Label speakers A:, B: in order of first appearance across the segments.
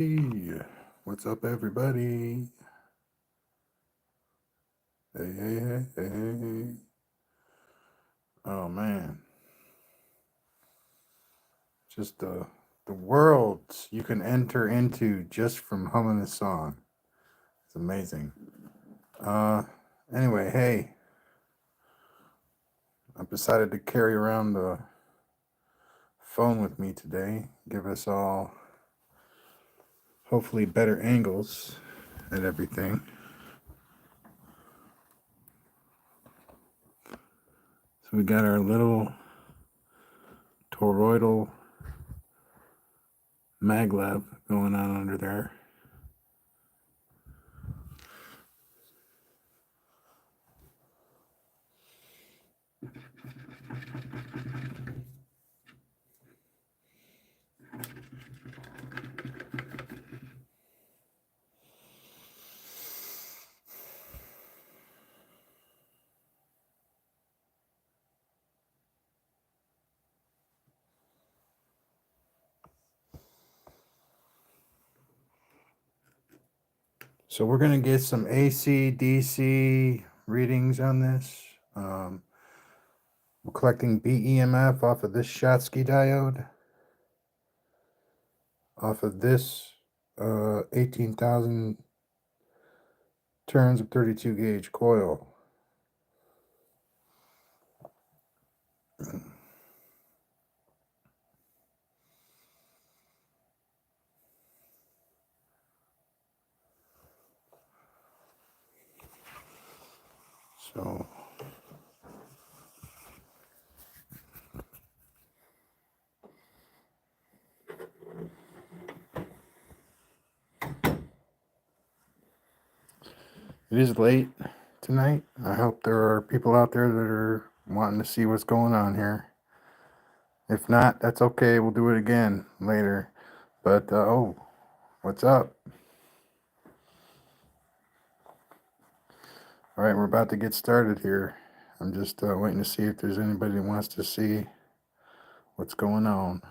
A: Hey, what's up, everybody? Hey. Oh man, just the worlds you can enter into just from humming a song. It's amazing. Uh, anyway, hey, I've decided to carry around the phone with me today. Give us all hopefully better angles and everything. So we got our little toroidal maglev going on under there. So we're going to get some AC, DC readings on this. We're collecting BEMF off of this Schottky diode, off of this 18,000 turns of 32 gauge coil. So it is late tonight. I hope there are people out there that are wanting to see what's going on here. If not, that's okay. We'll do it again later. But, oh, what's up? All right, we're about to get started here. I'm just waiting to see if there's anybody that wants to see what's going on.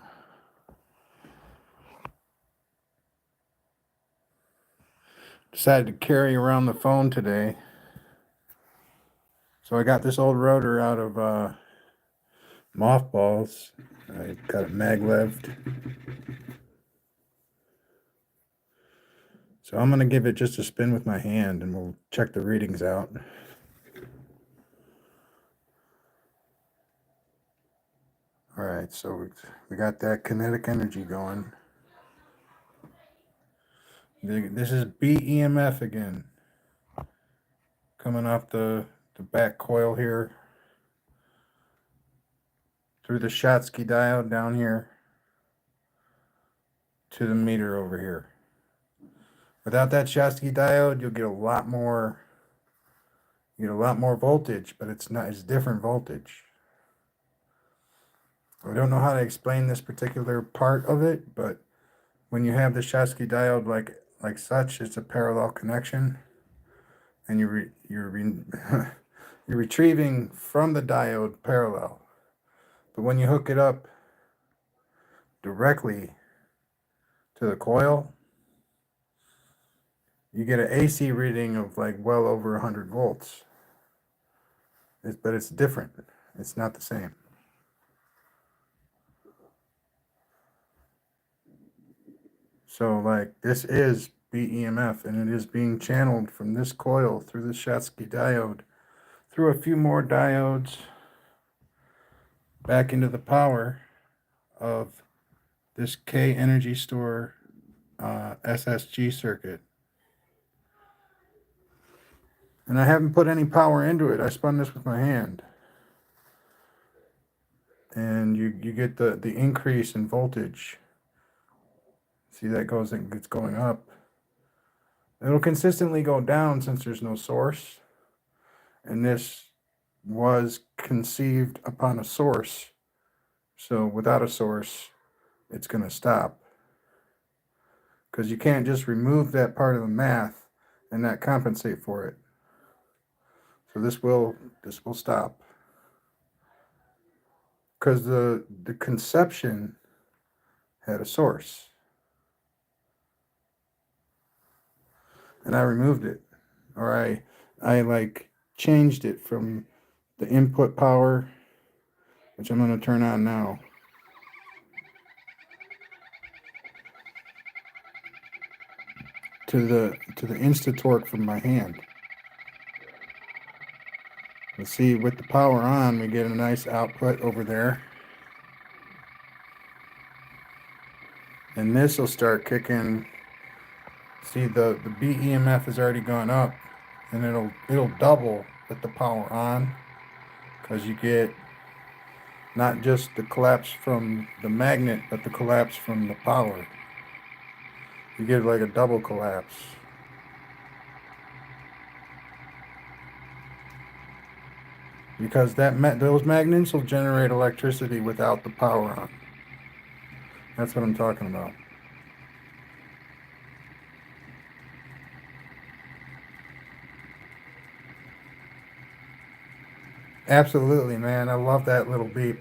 A: Decided to carry around the phone today. So I got this old rotor out of mothballs. I got it magleved. So I'm going to give it just a spin with my hand and we'll check the readings out. All right, so we got that kinetic energy going. This is BEMF again, coming off the back coil here, through the Schottky diode down here to the meter over here. Without that Schottky diode, you'll get a lot more. You get a lot more voltage, but it's different voltage. I don't know how to explain this particular part of it, but when you have the Schottky diode like such, it's a parallel connection, and you're retrieving from the diode parallel. But when you hook it up directly to the coil, you get an AC reading of like well over 100 volts. But it's different. It's not the same. So like this is BEMF, and it is being channeled from this coil through the Schottky diode, through a few more diodes, back into the power of this K energy store SSG circuit. And I haven't put any power into it. I spun this with my hand. And you get the increase in voltage. See, it's going up. It'll consistently go down since there's no source. And this was conceived upon a source. So without a source, it's going to stop. Because you can't just remove that part of the math and not compensate for it. So this will stop. Because the conception had a source. and I removed it, or I like changed it from the input power, which I'm going to turn on now, to the insta torque from my hand. Let's see, with the power on, we get a nice output over there. And this will start kicking. See, the BEMF has already gone up, and it'll double with the power on, because you get not just the collapse from the magnet, but the collapse from the power. You get like a double collapse. Because those magnets will generate electricity without the power on. That's what I'm talking about. Absolutely, man. I love that little beep.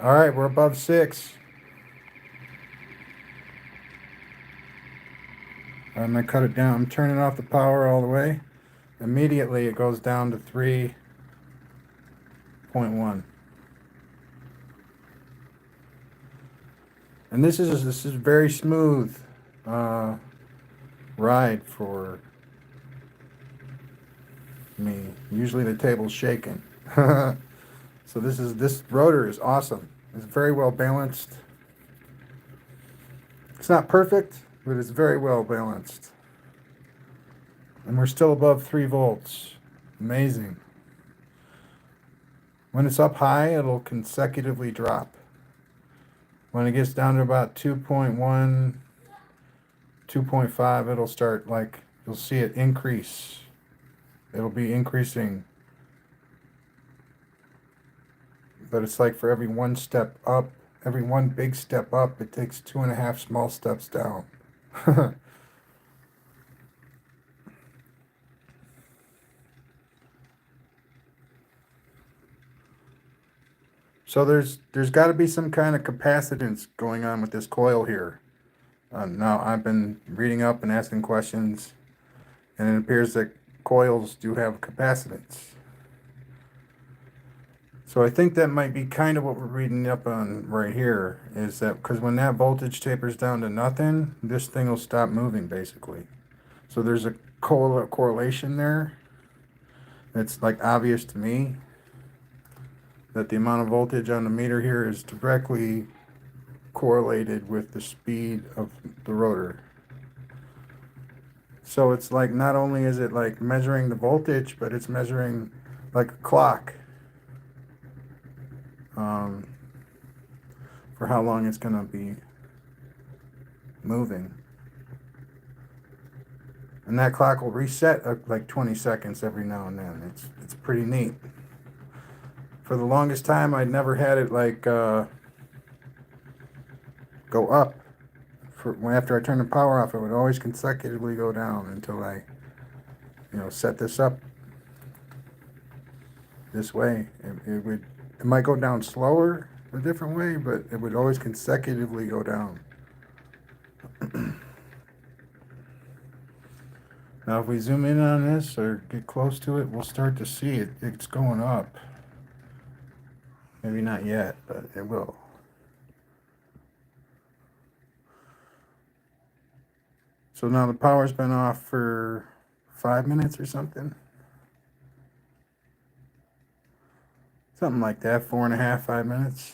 A: All right, we're above 6. I'm going to cut it down. I'm turning off the power all the way. Immediately it goes down to 3.1. And this is very smooth ride for me. Usually the table's shaking. So this rotor is awesome. It's very well balanced. It's not perfect, but it's very well balanced. And we're still above 3 volts. Amazing. When it's up high, it'll consecutively drop. When it gets down to about 2.1, 2.5, it'll start, like, you'll see it increase. It'll be increasing. But it's like for every one step up, every one big step up, it takes 2.5 small steps down. So there's got to be some kind of capacitance going on with this coil here. Now, I've been reading up and asking questions, and it appears that coils do have capacitance. So I think that might be kind of what we're reading up on right here, is that because when that voltage tapers down to nothing, this thing will stop moving, basically. So there's a correlation there. It's like obvious to me that the amount of voltage on the meter here is directly correlated with the speed of the rotor. So it's like not only is it like measuring the voltage, but it's measuring like a clock for how long it's going to be moving. And that clock will reset like 20 seconds every now and then. It's pretty neat. For the longest time, I'd never had it like go up. After I turned the power off, it would always consecutively go down until I, set this up this way. It might go down slower a different way, but it would always consecutively go down. Now, if we zoom in on this or get close to it, we'll start to see it. It's going up. Maybe not yet, but it will. So now the power's been off for 5 minutes or something. Something like that, 4.5, 5 minutes.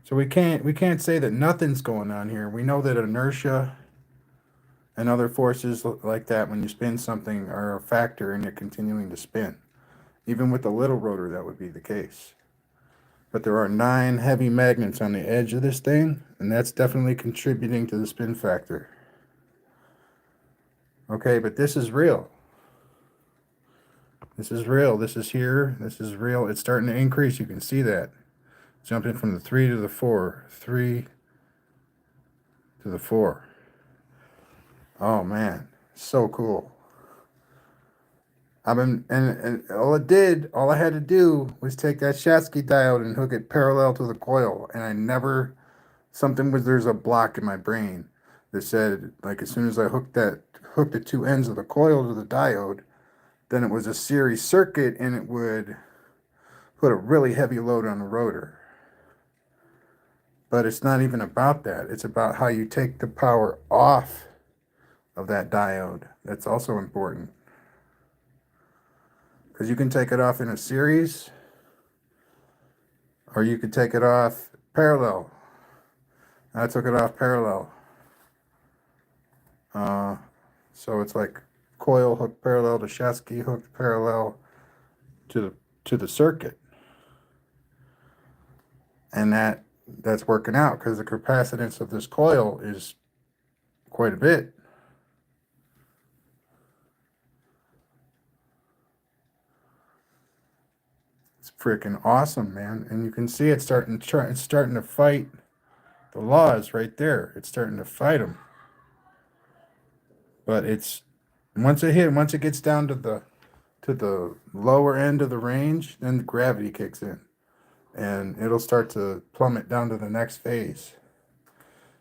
A: So we can't say that nothing's going on here. We know that inertia and other forces like that when you spin something are a factor in it continuing to spin. Even with the little rotor, that would be the case. But there are 9 heavy magnets on the edge of this thing, and that's definitely contributing to the spin factor. Okay, but this is real. This is real. This is here. This is real. It's starting to increase. You can see that. Jumping from the 3 to the 4. 3 to the 4. Oh, man. So cool. And all I had to do was take that Schottky diode and hook it parallel to the coil, and I never something was, there's a block in my brain that said, like, as soon as I hooked the two ends of the coil to the diode, then it was a series circuit and it would put a really heavy load on the rotor. But it's not even about that. It's about how you take the power off of that diode. That's also important. Because you can take it off in a series, or you could take it off parallel. I took it off parallel. So it's like coil hooked parallel to Schottky hooked parallel to the circuit. And that's working out because the capacitance of this coil is quite a bit. It's freaking awesome, man. And you can see it's starting to fight the laws right there. It's starting to fight them. But once it gets down to the lower end of the range, then the gravity kicks in. And it'll start to plummet down to the next phase.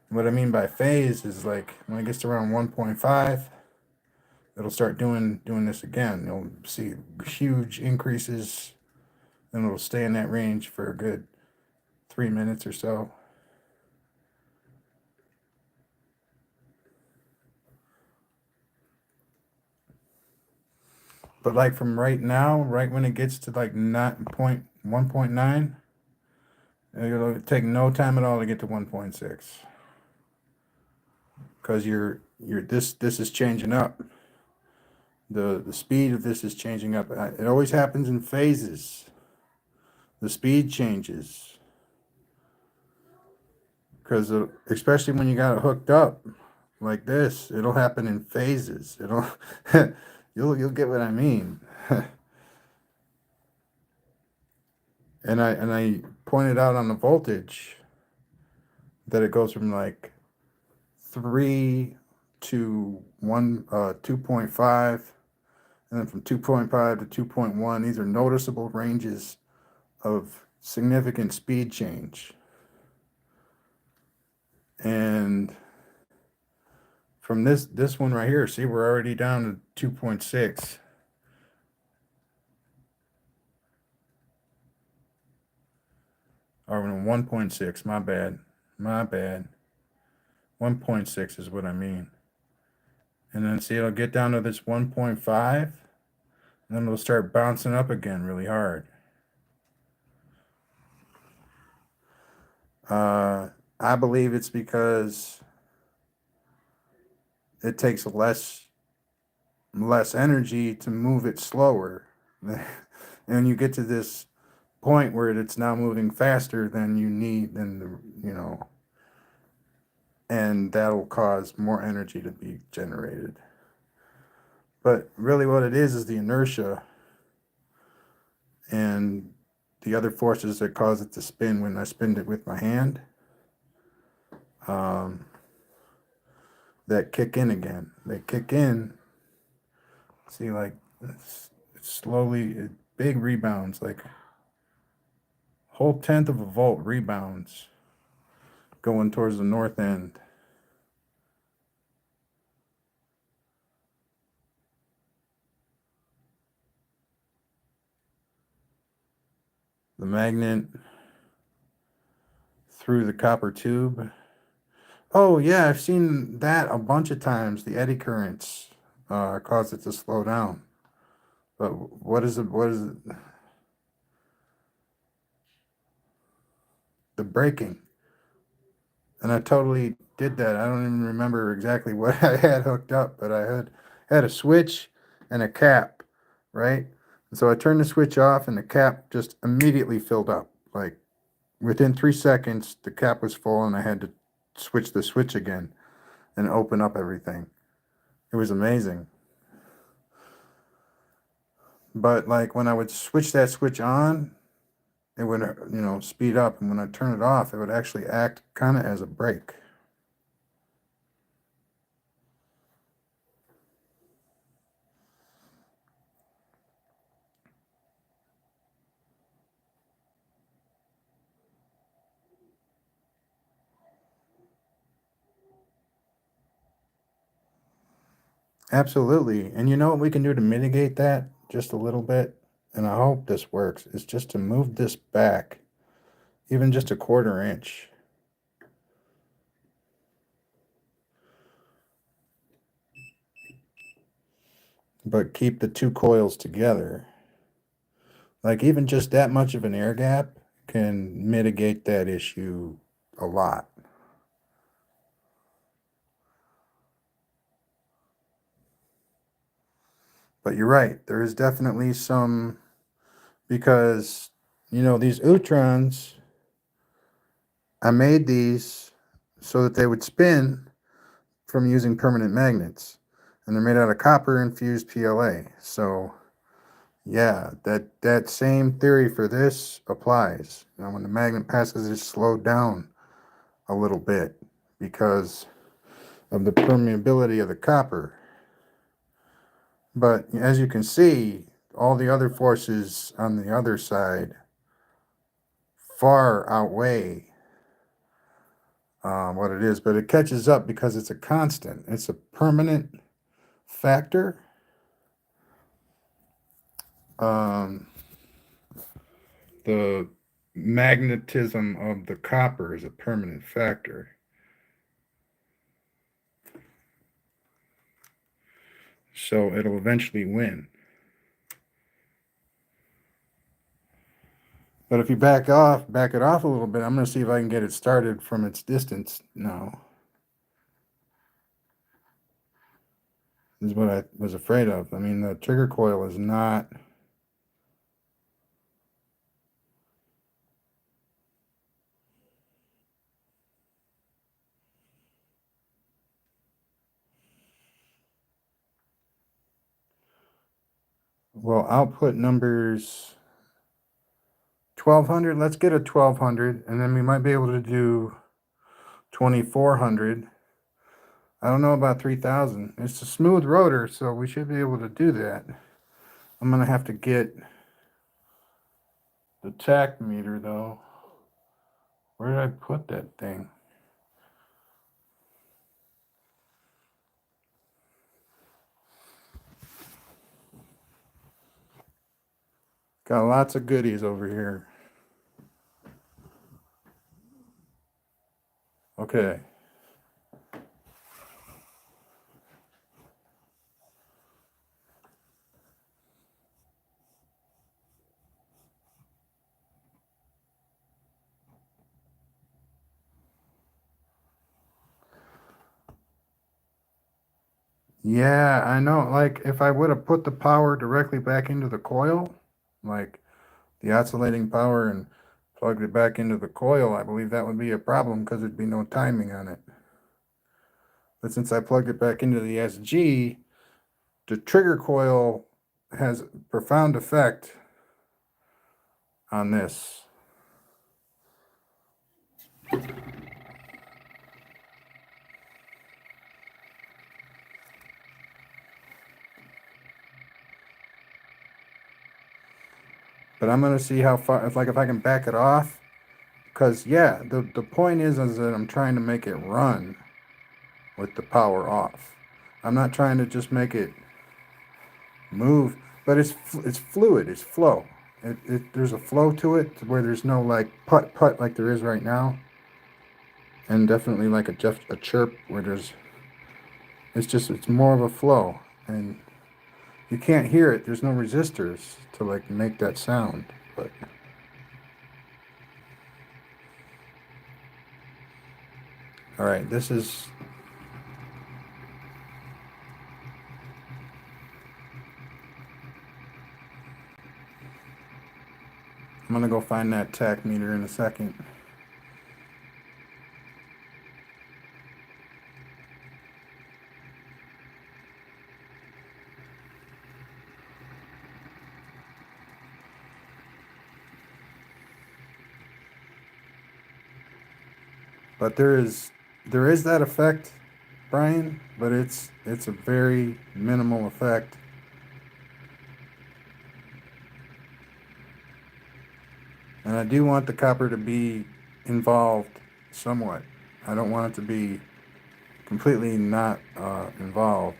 A: What I mean by phase is, like, when it gets to around 1.5, it'll start doing this again. You'll see huge increases, and it'll stay in that range for a good 3 minutes or so. But like from right now, right when it gets to like 1.9, it'll take no time at all to get to 1.6. Because this is changing up. The speed of this is changing up. It always happens in phases. The speed changes. Because especially when you got it hooked up like this, it'll happen in phases. It'll you'll get what I mean. And I pointed out on the voltage that it goes from like 3 to 2.5, and then from 2.5 to 2.1. These are noticeable ranges of significant speed change. And from this one right here, see, we're already down to 2.6. Or 1.6, my bad. 1.6 is what I mean. And then see, it'll get down to this 1.5, and then it'll start bouncing up again really hard. I believe it's because it takes less energy to move it slower. And you get to this point where it's now moving faster than you need, and that'll cause more energy to be generated. But really what it is the inertia and the other forces that cause it to spin when I spin it with my hand, that kick in again. They kick in. See, like, it's slowly, big rebounds, like whole 1/10 of a volt rebounds going towards the north end. The magnet through the copper tube. Oh yeah, I've seen that a bunch of times. The eddy currents cause it to slow down. But what is it? The braking. And I totally did that. I don't even remember exactly what I had hooked up, but I had a switch and a cap, right? And so I turned the switch off, and the cap just immediately filled up. Like within 3 seconds, the cap was full, and I had to switch the switch again and open up everything. It was amazing. But like when I would switch that switch on, it would, speed up, and when I turn it off, it would actually act kind of as a brake. Absolutely. And you know what we can do to mitigate that just a little bit? And I hope this works, is just to move this back, even just a 1/4 inch. But keep the two coils together. Like even just that much of an air gap can mitigate that issue a lot. But you're right, there is definitely some, because, you know, these Utrons, I made these so that they would spin from using permanent magnets. And they're made out of copper infused PLA. So yeah, that same theory for this applies. You know, when the magnet passes, it's slowed down a little bit because of the permeability of the copper. But as you can see, all the other forces on the other side far outweigh what it is, but it catches up because it's a constant. It's a permanent factor. The magnetism of the copper is a permanent factor. So it'll eventually win. But if you back it off a little bit, I'm going to see if I can get it started from its distance now. This is what I was afraid of. I mean, the trigger coil is not... Well, output numbers 1200. Let's get a 1200, and then we might be able to do 2400. I don't know about 3000. It's a smooth rotor, so we should be able to do that. I'm going to have to get the tach meter, though. Where did I put that thing? Got lots of goodies over here. Okay. Yeah, I know. Like, if I would have put the power directly back into the coil, like the oscillating power, and plugged it back into the coil, I believe that would be a problem because there'd be no timing on it. But since I plugged it back into the SG, the trigger coil has a profound effect on this. But I'm going to see how far, if I can back it off. Because, yeah, the point is that I'm trying to make it run with the power off. I'm not trying to just make it move, but it's fluid, it's flow. There's a flow to it where there's no like put like there is right now, and definitely like a chirp where it's more of a flow, and you can't hear it. There's no resistors to like make that sound, but all right, this is... I'm gonna go find that tach meter in a second. But there is that effect, Brian, but it's a very minimal effect. And I do want the copper to be involved somewhat. I don't want it to be completely not involved.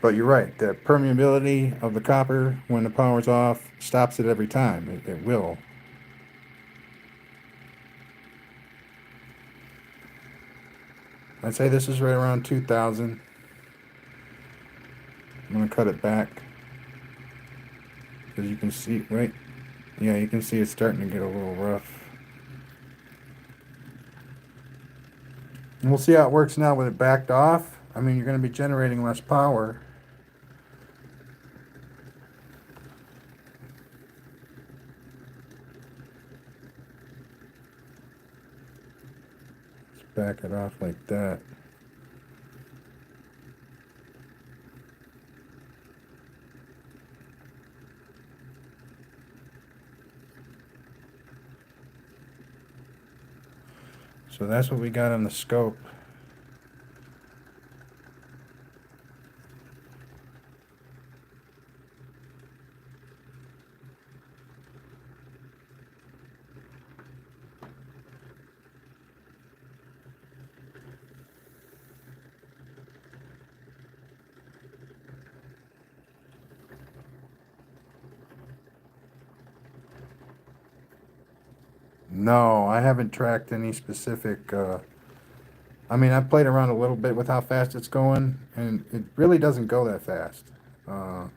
A: But you're right, the permeability of the copper when the power's off stops it every time. It will. I'd say this is right around 2000. I'm going to cut it back. Because you can see, right? Yeah, you can see it's starting to get a little rough. And we'll see how it works now with it backed off. I mean, you're going to be generating less power. Let's back it off like that. So that's what we got on the scope. No, I haven't tracked any specific. I mean, I've played around a little bit with how fast it's going, and it really doesn't go that fast. I'm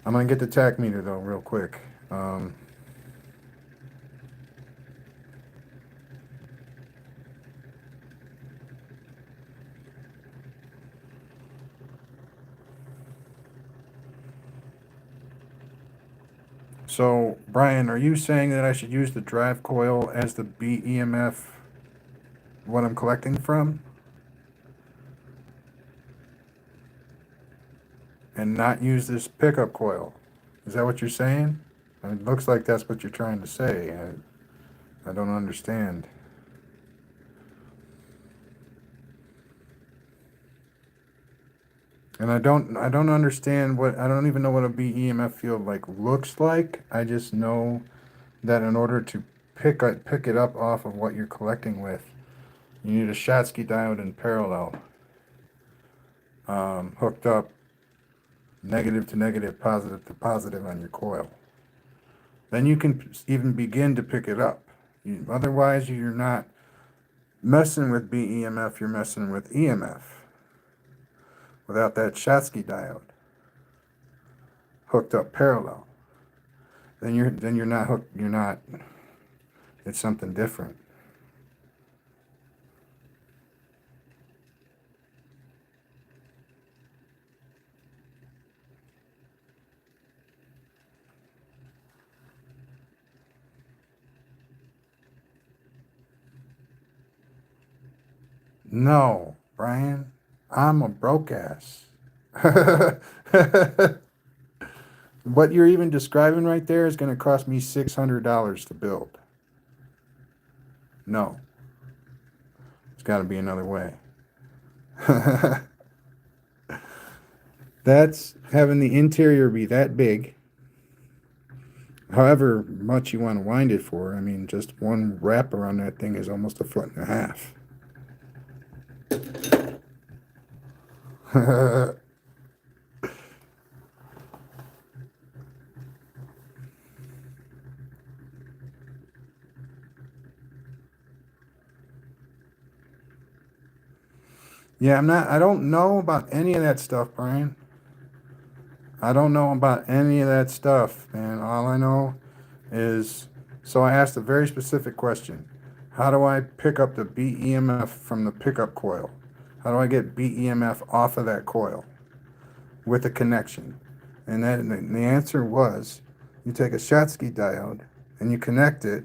A: going to get the tach meter, though, real quick. So, Brian, are you saying that I should use the drive coil as the BEMF, what I'm collecting from? And not use this pickup coil? Is that what you're saying? It looks like that's what you're trying to say. I don't understand. And I don't understand I don't even know what a BEMF field like looks like. I just know that in order to pick it up off of what you're collecting with, you need a Schottky diode in parallel, hooked up negative to negative, positive to positive on your coil. Then you can even begin to pick it up. Otherwise, you're not messing with BEMF, you're messing with EMF without that Schottky diode hooked up parallel. Then you're not hooked. You're not. It's something different. No, Brian, I'm a broke ass. What you're even describing right there is going to cost me $600 to build. No, it's got to be another way. That's having the interior be that big. However much you want to wind it for. I mean, just one wrap around that thing is almost 1.5 feet. Yeah, I don't know about any of that stuff, Brian. I don't know about any of that stuff, man. All I know is, so I asked a very specific question. How do I pick up the BEMF from the pickup coil? How do I get BEMF off of that coil with a connection? And then the answer was, you take a Schottky diode and you connect it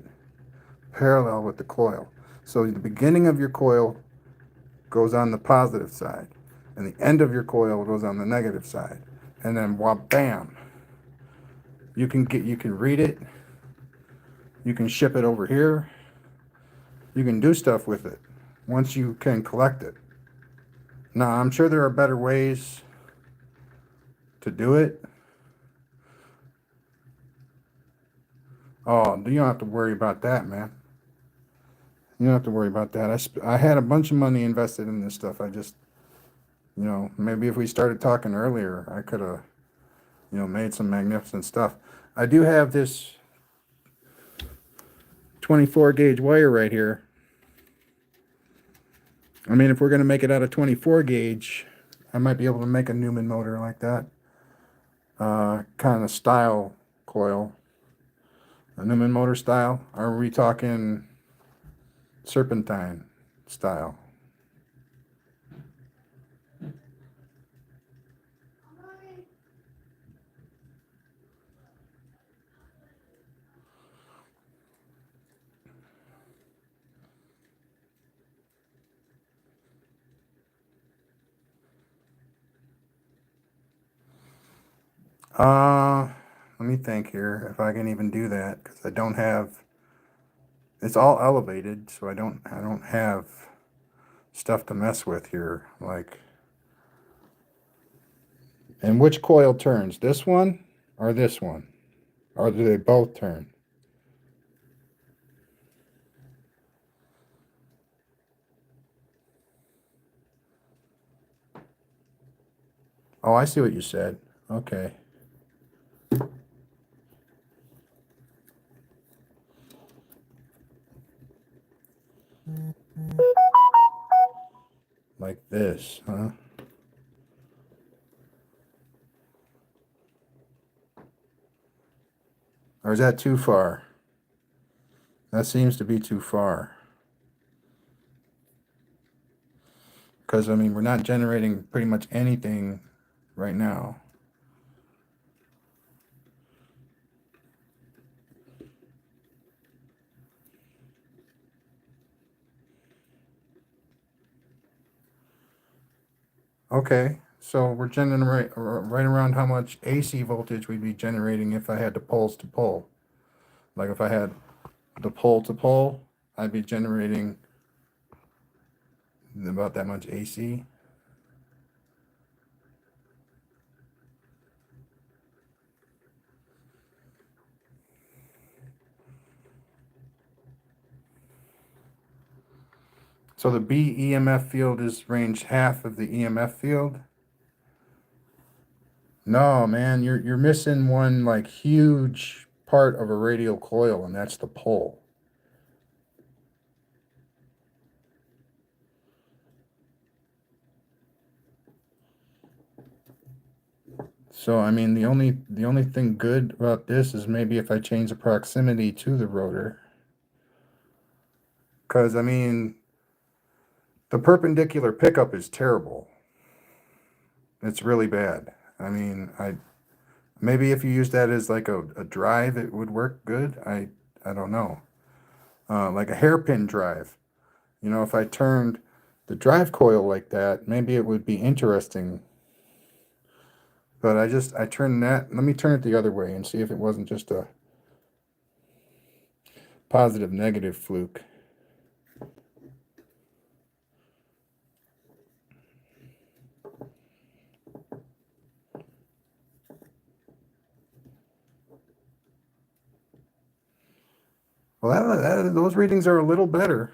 A: parallel with the coil. So the beginning of your coil goes on the positive side, and the end of your coil goes on the negative side. And then, bam, you can read it, you can ship it over here, you can do stuff with it once you can collect it. Now, I'm sure there are better ways to do it. Oh, you don't have to worry about that, man. You don't have to worry about that. I had a bunch of money invested in this stuff. I just You know, maybe if we started talking earlier, I could have, you know, made some magnificent stuff. I do have this 24 gauge wire right here. I mean, if we're going to make it out of 24 gauge, I might be able to make a Newman motor like that. Kind of style coil. A Newman motor style. Are we talking serpentine style? Let me think here if I can even do that, because I don't have, it's all elevated, so I don't have stuff to mess with here. Like, and which coil turns? This one or this one? Or do they both turn? Oh, I see what you said. Okay. Like this, huh? Or is that too far? That seems to be too far. Because, I mean, we're not generating pretty much anything right now. Okay, so we're generating right around how much AC voltage we'd be generating if I had the poles to pole. Like if I had the pole to pole, I'd be generating about that much AC. So the BEMF field is range half of the EMF field. No, man, you're missing one like huge part of a radial coil, and that's the pole. So I mean, the only thing good about this is maybe if I change the proximity to the rotor. Because I mean, the perpendicular pickup is terrible. It's really bad. I mean, maybe if you use that as like a drive, it would work good. I don't know. Like a hairpin drive. You know, if I turned the drive coil like that, maybe it would be interesting. But I turned that. Let me turn it the other way and see if it wasn't just a positive negative fluke. Well, those readings are a little better.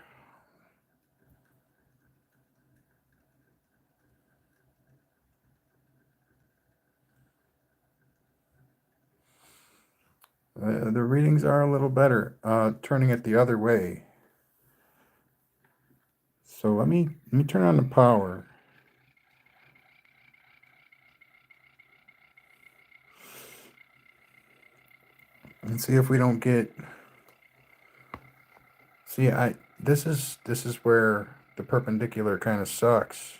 A: The readings are a little better. Turning it the other way. So let me turn on the power. And see if we don't get. See, this is where the perpendicular kind of sucks.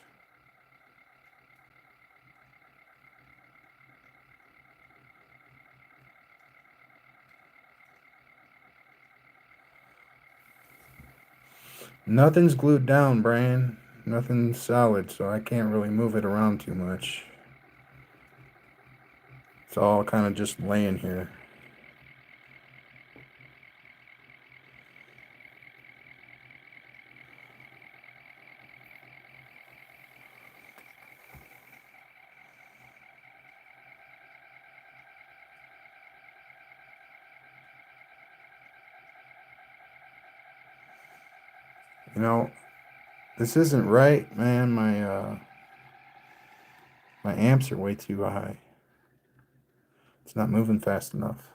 A: Nothing's glued down, Brian. Nothing's solid, so I can't really move it around too much. It's all kind of just laying here. You know, this isn't right, man. My amps are way too high. It's not moving fast enough.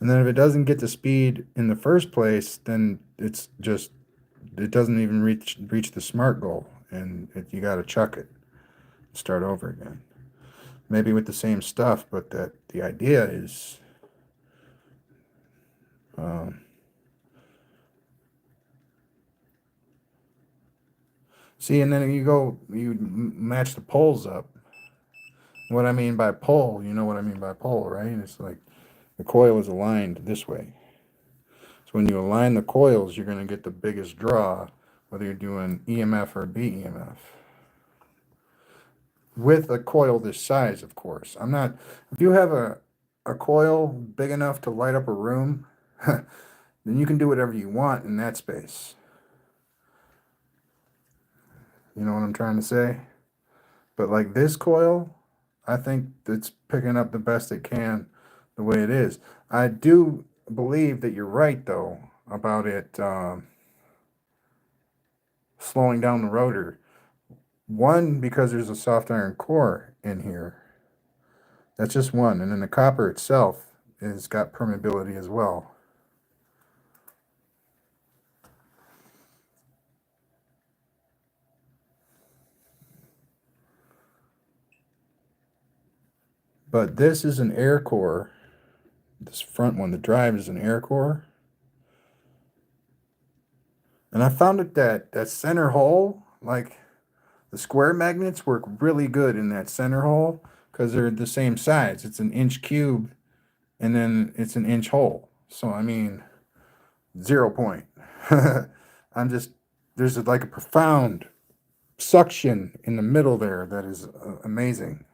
A: And then if it doesn't get to speed in the first place, then it doesn't even reach the smart goal, and you got to chuck it, start over again. Maybe with the same stuff, but the idea is see, and then you match the poles up. What I mean by pole, you know what I mean by pole, right? It's like the coil is aligned this way. So when you align the coils, you're going to get the biggest draw, whether you're doing EMF or BEMF. With a coil this size, of course. If you have a coil big enough to light up a room, then you can do whatever you want in that space. You know what I'm trying to say? But like this coil, I think it's picking up the best it can the way it is. I do believe that you're right, though, about it slowing down the rotor. One, because there's a soft iron core in here. That's just one. And then the copper itself has got permeability as well. But this is an air core. This front one, the drive, is an air core. And I found that center hole, like the square magnets work really good in that center hole because they're the same size. It's an inch cube and then it's an inch hole. So, I mean, 0 point. There's like a profound suction in the middle there that is amazing.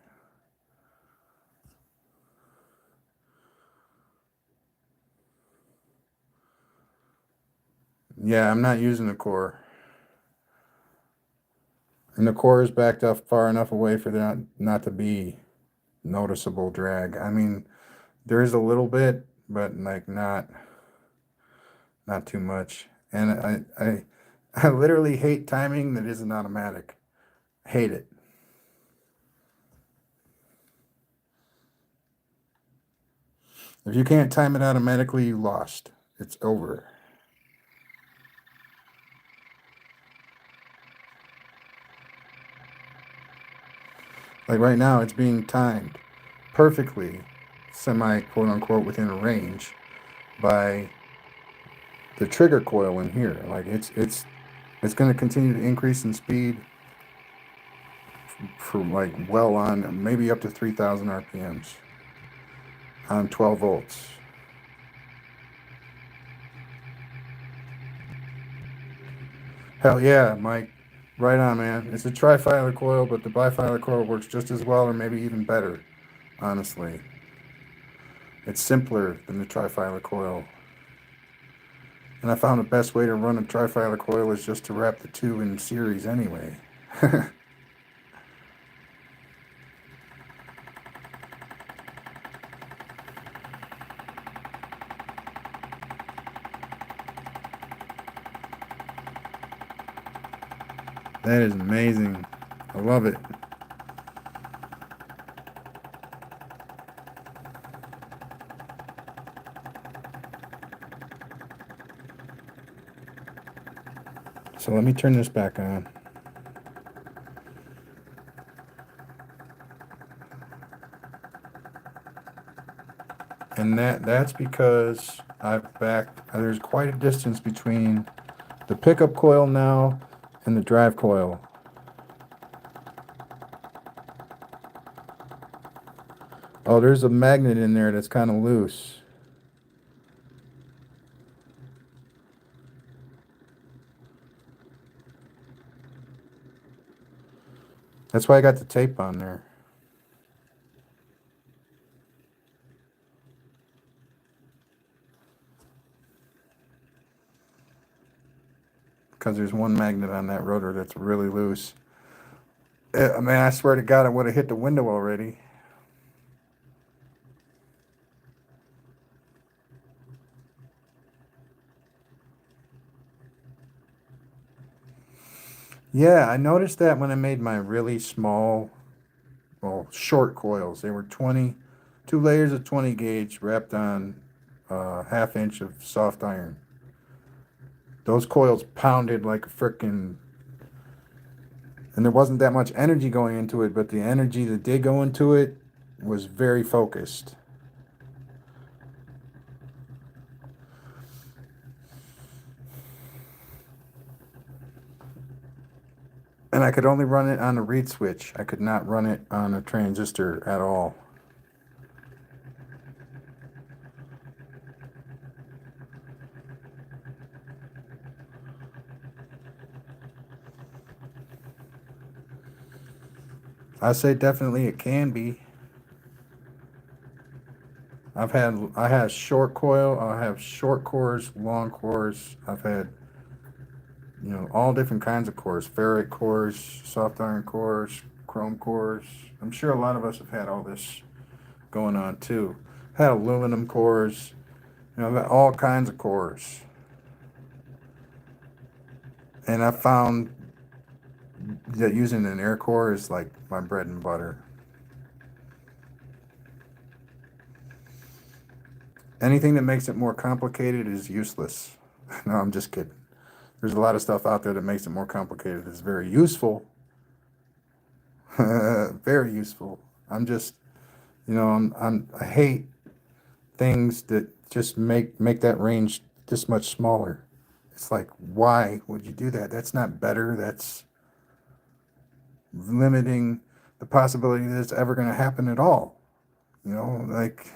A: Yeah, I'm not using the core. And the core is backed up far enough away for that not to be noticeable drag. I mean, there is a little bit, but like not too much. And I literally hate timing that isn't automatic. Hate it. If you can't time it automatically, you lost. It's over. Like right now, it's being timed perfectly, semi quote unquote within a range, by the trigger coil in here. Like it's going to continue to increase in speed for like well on maybe up to 3,000 RPMs on 12 volts. Hell yeah, Mike. Right on, man. It's a trifilar coil, but the bifilar coil works just as well or maybe even better, honestly. It's simpler than the trifilar coil. And I found the best way to run a trifilar coil is just to wrap the two in series anyway. That is amazing. I love it. So let me turn this back on. And that's because there's quite a distance between the pickup coil now and the drive coil. Oh, there's a magnet in there that's kind of loose. That's why I got the tape on there. Because there's one magnet on that rotor that's really loose. I mean, I swear to God, it would have hit the window already. Yeah, I noticed that when I made my really small, well, short coils. They were 20, 2 layers of 20 gauge wrapped on a ½ inch of soft iron. Those coils pounded like a frickin', and there wasn't that much energy going into it, but the energy that did go into it was very focused. And I could only run it on a reed switch. I could not run it on a transistor at all. I say definitely it can be. I have short coil, I have short cores, long cores. I've had, all different kinds of cores, ferrite cores, soft iron cores, chrome cores. I'm sure a lot of us have had all this going on too. I've had aluminum cores, I've had all kinds of cores. And I found that using an air core is like my bread and butter. Anything that makes it more complicated is useless. No, I'm just kidding. There's a lot of stuff out there that makes it more complicated. It's very useful. Very useful. I'm just, I hate things that just make that range this much smaller. It's like, why would you do that? That's not better. That's limiting the possibility that it's ever going to happen at all. Like,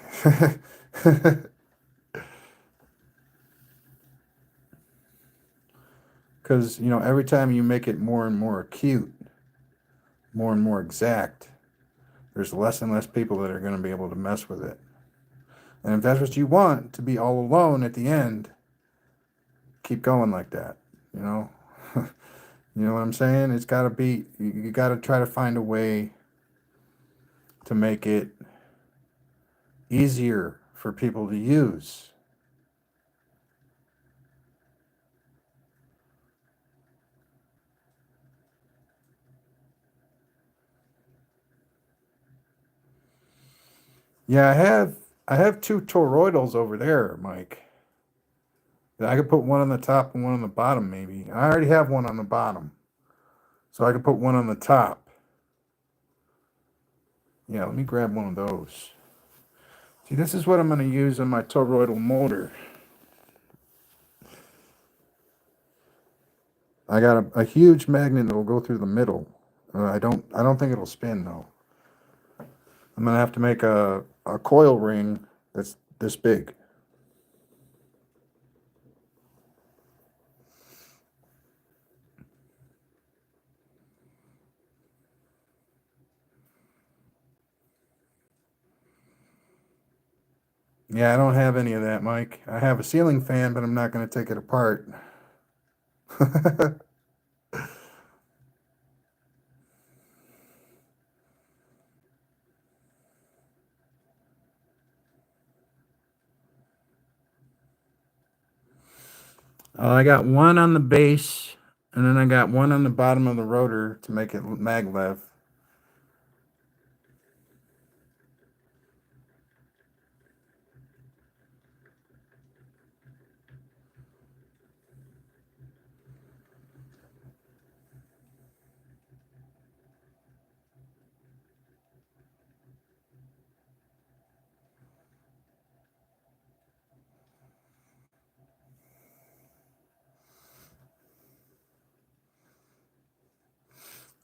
A: because, every time you make it more and more acute, more and more exact, there's less and less people that are going to be able to mess with it. And if that's what you want, to be all alone at the end, keep going like that. You know, you know what I'm saying? It's got to be. You got to try to find a way to make it easier for people to use. Yeah, I have two toroidals over there, Mike. I could put one on the top and one on the bottom, maybe. I already have one on the bottom, so I could put one on the top. Yeah, let me grab one of those. See, this is what I'm going to use on my toroidal motor. I got a huge magnet that will go through the middle. I don't think it'll spin though. I'm gonna have to make a coil ring that's this big. Yeah, I don't have any of that, Mike. I have a ceiling fan, but I'm not gonna take it apart. I got one on the base, and then I got one on the bottom of the rotor to make it maglev.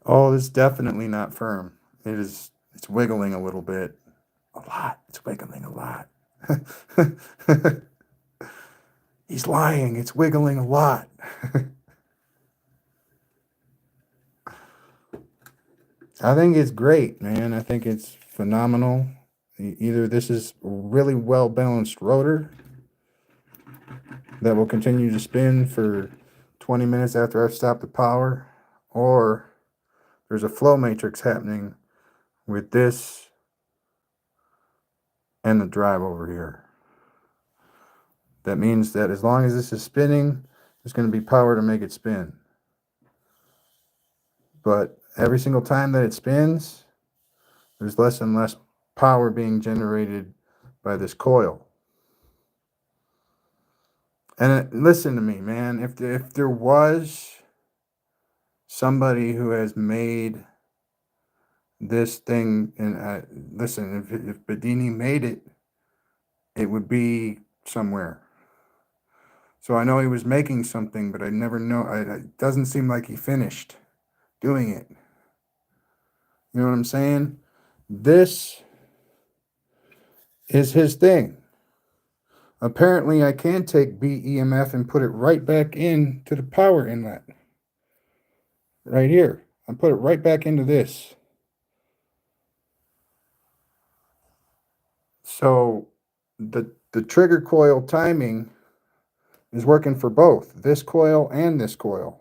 A: Oh, it's definitely not firm. It is. It's wiggling a little bit. A lot. It's wiggling a lot. He's lying. It's wiggling a lot. I think it's great, man. I think it's phenomenal. Either this is a really well balanced rotor that will continue to spin for 20 minutes after I've stopped the power, or there's a flow matrix happening with this and the drive over here. That means that as long as this is spinning, there's going to be power to make it spin. But every single time that it spins, there's less and less power being generated by this coil. And listen to me, man. If there was somebody who has made this thing, and listen, if Bedini made it, it would be somewhere. So I know he was making something, but I never know. It doesn't seem like he finished doing it. You know what I'm saying? This is his thing. Apparently, I can take BEMF and put it right back into the power inlet. Right here. I put it right back into this. So the trigger coil timing is working for both this coil and this coil.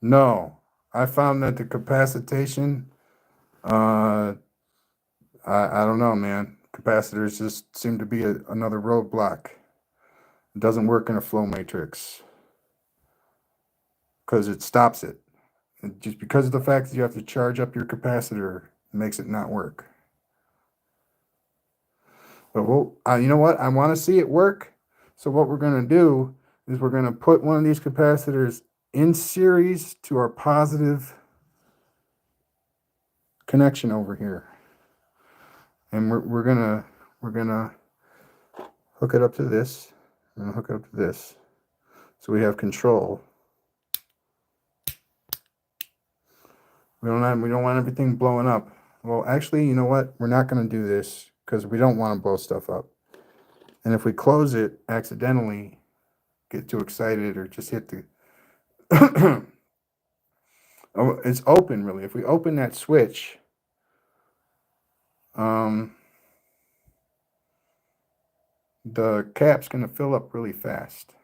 A: No, I found that the capacitation, I don't know, man. Capacitors just seem to be another roadblock. It doesn't work in a flow matrix because it stops it. Just because of the fact that you have to charge up your capacitor makes it not work. But you know what? I want to see it work. So what we're going to do is we're going to put one of these capacitors in series to our positive connection over here, and we're gonna hook it up to this, and hook it up to this, so we have control. We don't want everything blowing up. Well, actually, you know what? We're not going to do this because we don't want to blow stuff up. And if we close it accidentally, get too excited, or just hit the oh, it's open really. If we open that switch, the cap's going to fill up really fast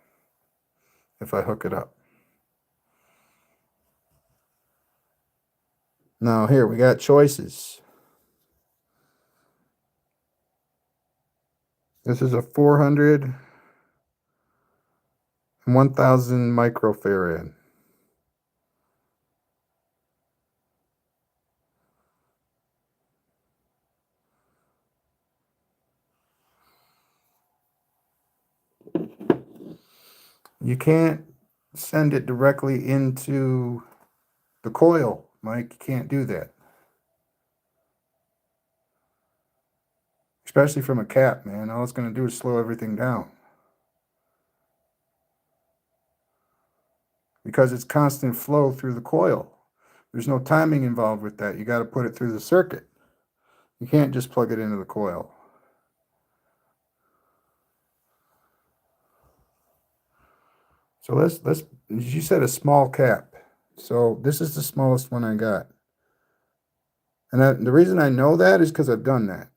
A: if I hook it up. Now here we got choices. This is a 400 and 1000 microfarad. You can't send it directly into the coil, Mike. You can't do that. Especially from a cap, man. All it's going to do is slow everything down. Because it's constant flow through the coil. There's no timing involved with that. You got to put it through the circuit. You can't just plug it into the coil. So let's you said a small cap. So this is the smallest one I got. And the reason I know that is because I've done that.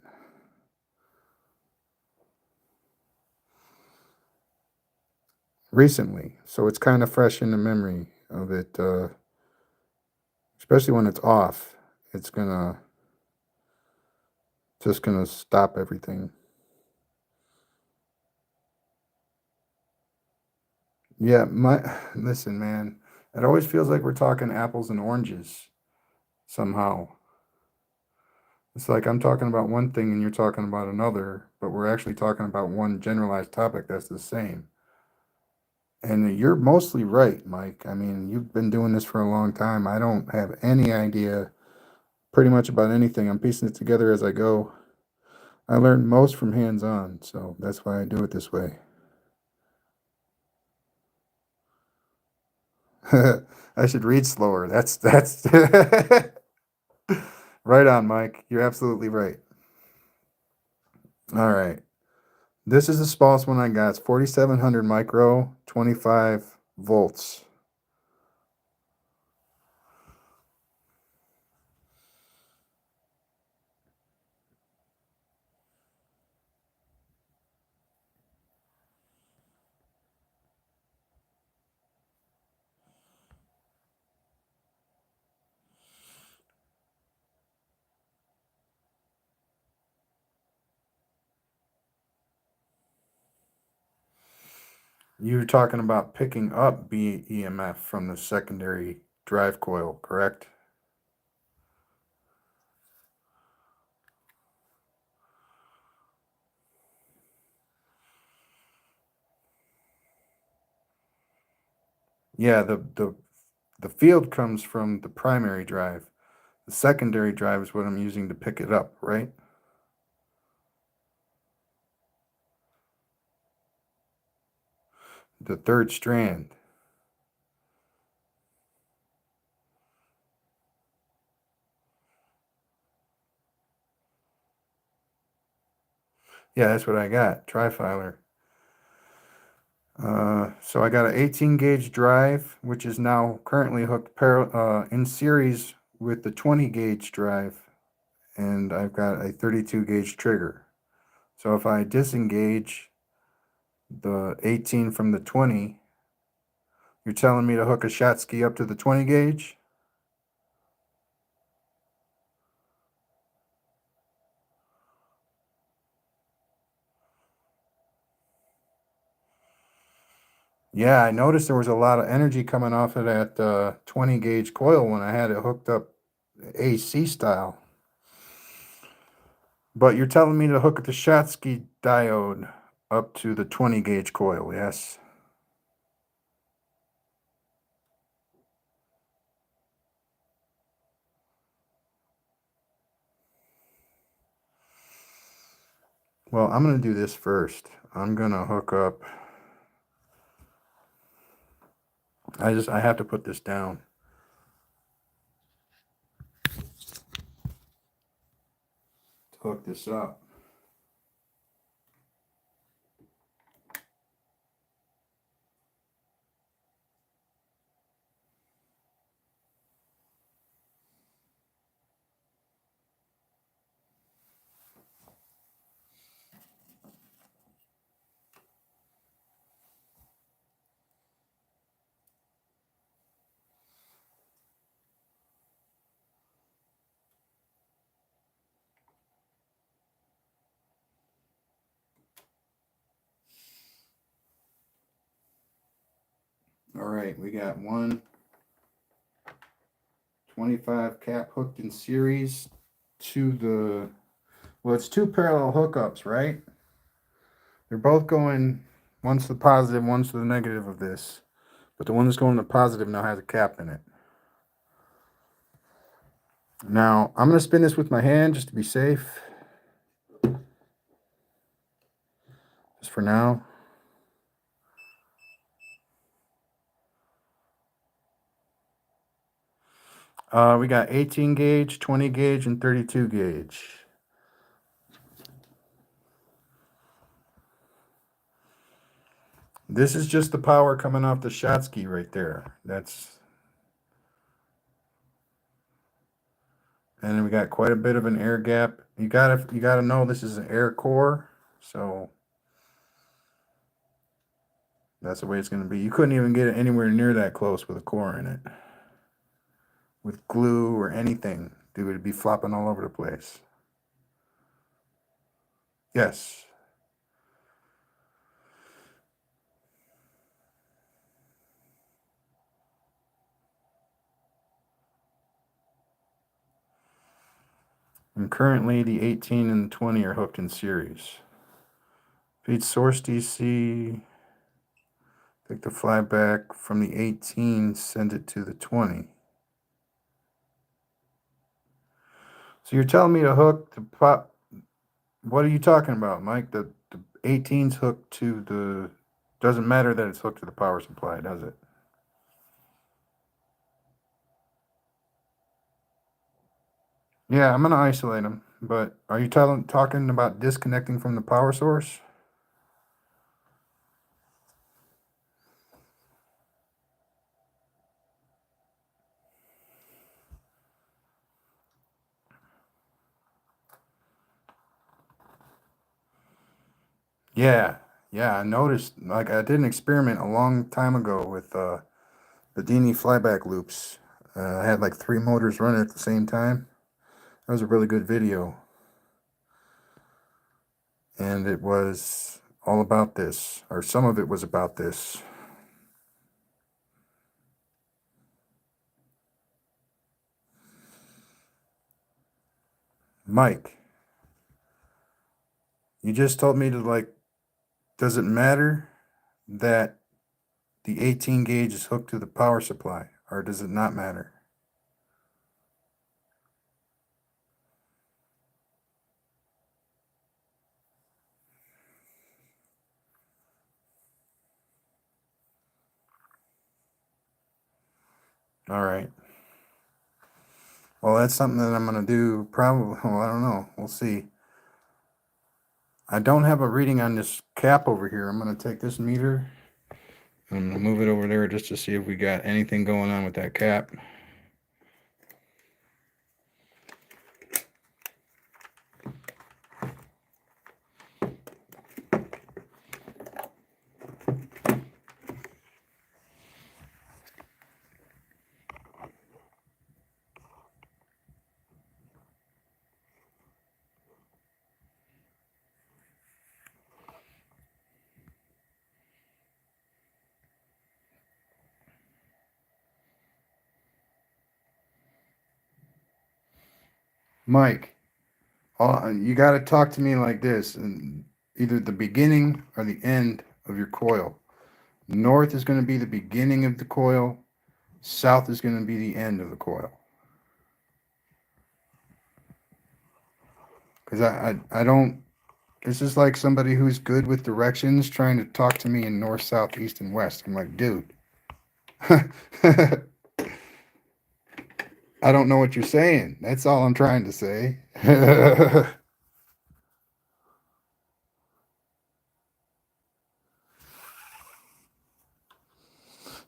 A: Recently. So it's kind of fresh in the memory of it, especially when it's off. It's just gonna stop everything. Yeah, listen, man. It always feels like we're talking apples and oranges somehow. It's like I'm talking about one thing and you're talking about another, but we're actually talking about one generalized topic that's the same. And you're mostly right, Mike. I mean, you've been doing this for a long time. I don't have any idea pretty much about anything. I'm piecing it together as I go. I learned most from hands-on, so that's why I do it this way. I should read slower. That's right on, Mike. You're absolutely right. All right. This is the smallest one I got. It's 4700 micro, 25 volts. You're talking about picking up BEMF from the secondary drive coil, correct? Yeah, the field comes from the primary drive. The secondary drive is what I'm using to pick it up, right? The third strand. Yeah, that's what I got, Trifilar. So I got an 18 gauge drive, which is now currently hooked in series with the 20 gauge drive, and I've got a 32 gauge trigger. So if I disengage the 18 from the 20, you're telling me to hook a Schottky up to the 20 gauge? Yeah, I noticed there was a lot of energy coming off of that 20 gauge coil when I had it hooked up AC style. But you're telling me to hook the Schottky diode up to the 20 gauge coil, yes? Well, I'm going to do this first. I'm going to hook up. I have to put this down. To hook this up. All right, we got one 25 cap hooked in series to the, well, it's two parallel hookups, right? They're both going, one's the positive, one's the negative of this. But the one that's going to positive now has a cap in it. Now, I'm going to spin this with my hand just to be safe. Just for now. We got 18 gauge, 20 gauge, and 32 gauge. This is just the power coming off the Schottky right there. And then we got quite a bit of an air gap. You gotta know this is an air core, so that's the way it's gonna be. You couldn't even get it anywhere near that close with a core in it. With glue or anything, it would be flopping all over the place. Yes. And currently the 18 and the 20 are hooked in series. Feed source DC, take the fly back from the 18, send it to the 20. So you're telling me to hook the pop. What are you talking about, Mike? The 18's hooked to the, doesn't matter that it's hooked to the power supply, does it? Yeah, I'm going to isolate them. But are you talking about disconnecting from the power source? Yeah, yeah, I noticed, like I did an experiment a long time ago with bedini flyback loops. I had like 3 motors running at the same time. That was a really good video. And it was all about this, or some of it was about this. Mike, you just told me to, like, does it matter that the 18 gauge is hooked to the power supply, or does it not matter? All right. Well, that's something that I'm going to do probably. Well, I don't know. We'll see. I don't have a reading on this cap over here. I'm going to take this meter and I'm going to move it over there just to see if we got anything going on with that cap. Mike, you got to talk to me like this, and either the beginning or the end of your coil. North is going to be the beginning of the coil. South is going to be the end of the coil. Because I don't, this is like somebody who's good with directions trying to talk to me in north, south, east, and west. I'm like, dude, I don't know what you're saying. That's all I'm trying to say.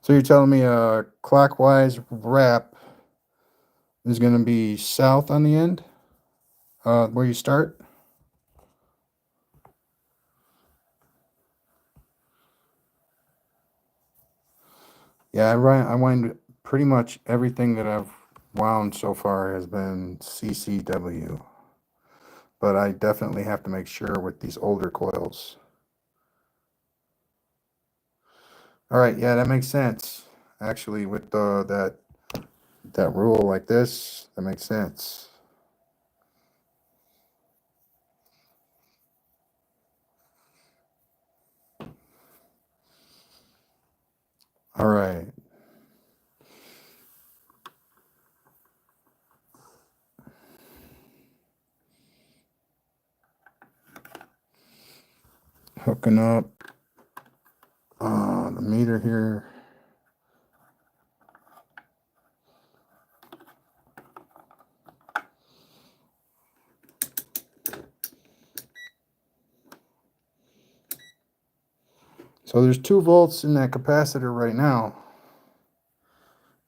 A: So you're telling me a clockwise wrap is going to be south on the end, where you start? Yeah, I wind pretty much everything that I've wound so far has been CCW. But I definitely have to make sure with these older coils. All right, yeah, that makes sense. Actually, with that rule like this, that makes sense. All right. Hooking up the meter here. So there's 2 volts in that capacitor right now.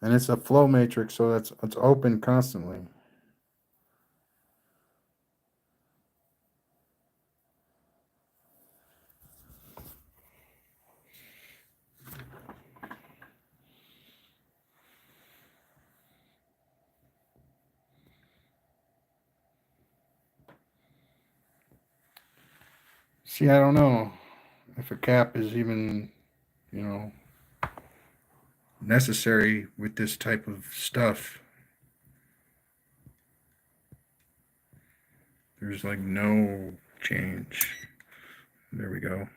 A: And it's a flow matrix, so it's open constantly. See, I don't know if a cap is even, necessary with this type of stuff. There's like no change. There we go.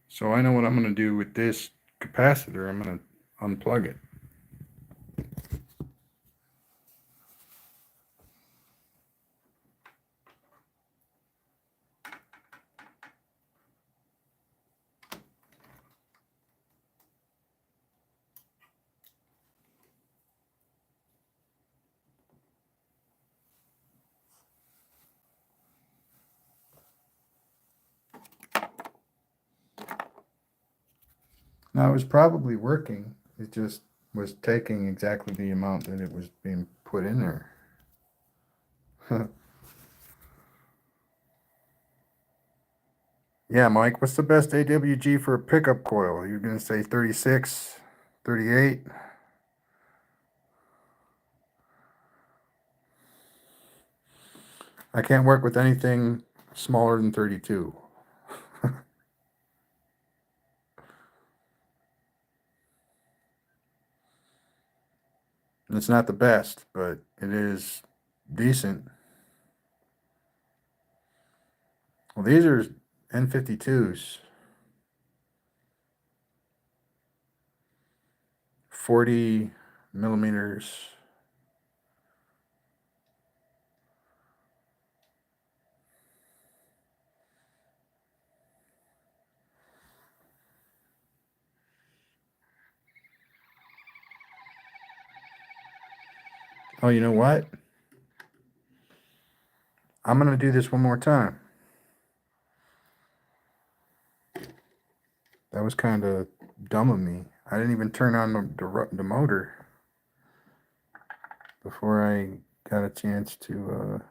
A: So I know what I'm going to do with this capacitor. I'm going to unplug it. Now, it was probably working. It just was taking exactly the amount that it was being put in there. Yeah, Mike, what's the best AWG for a pickup coil? You're going to say 36, 38? I can't work with anything smaller than 32. It's not the best, but it is decent. Well, these are N52s. 40 millimeters. Oh, you know what? I'm going to do this one more time. That was kind of dumb of me. I didn't even turn on the motor before I got a chance to...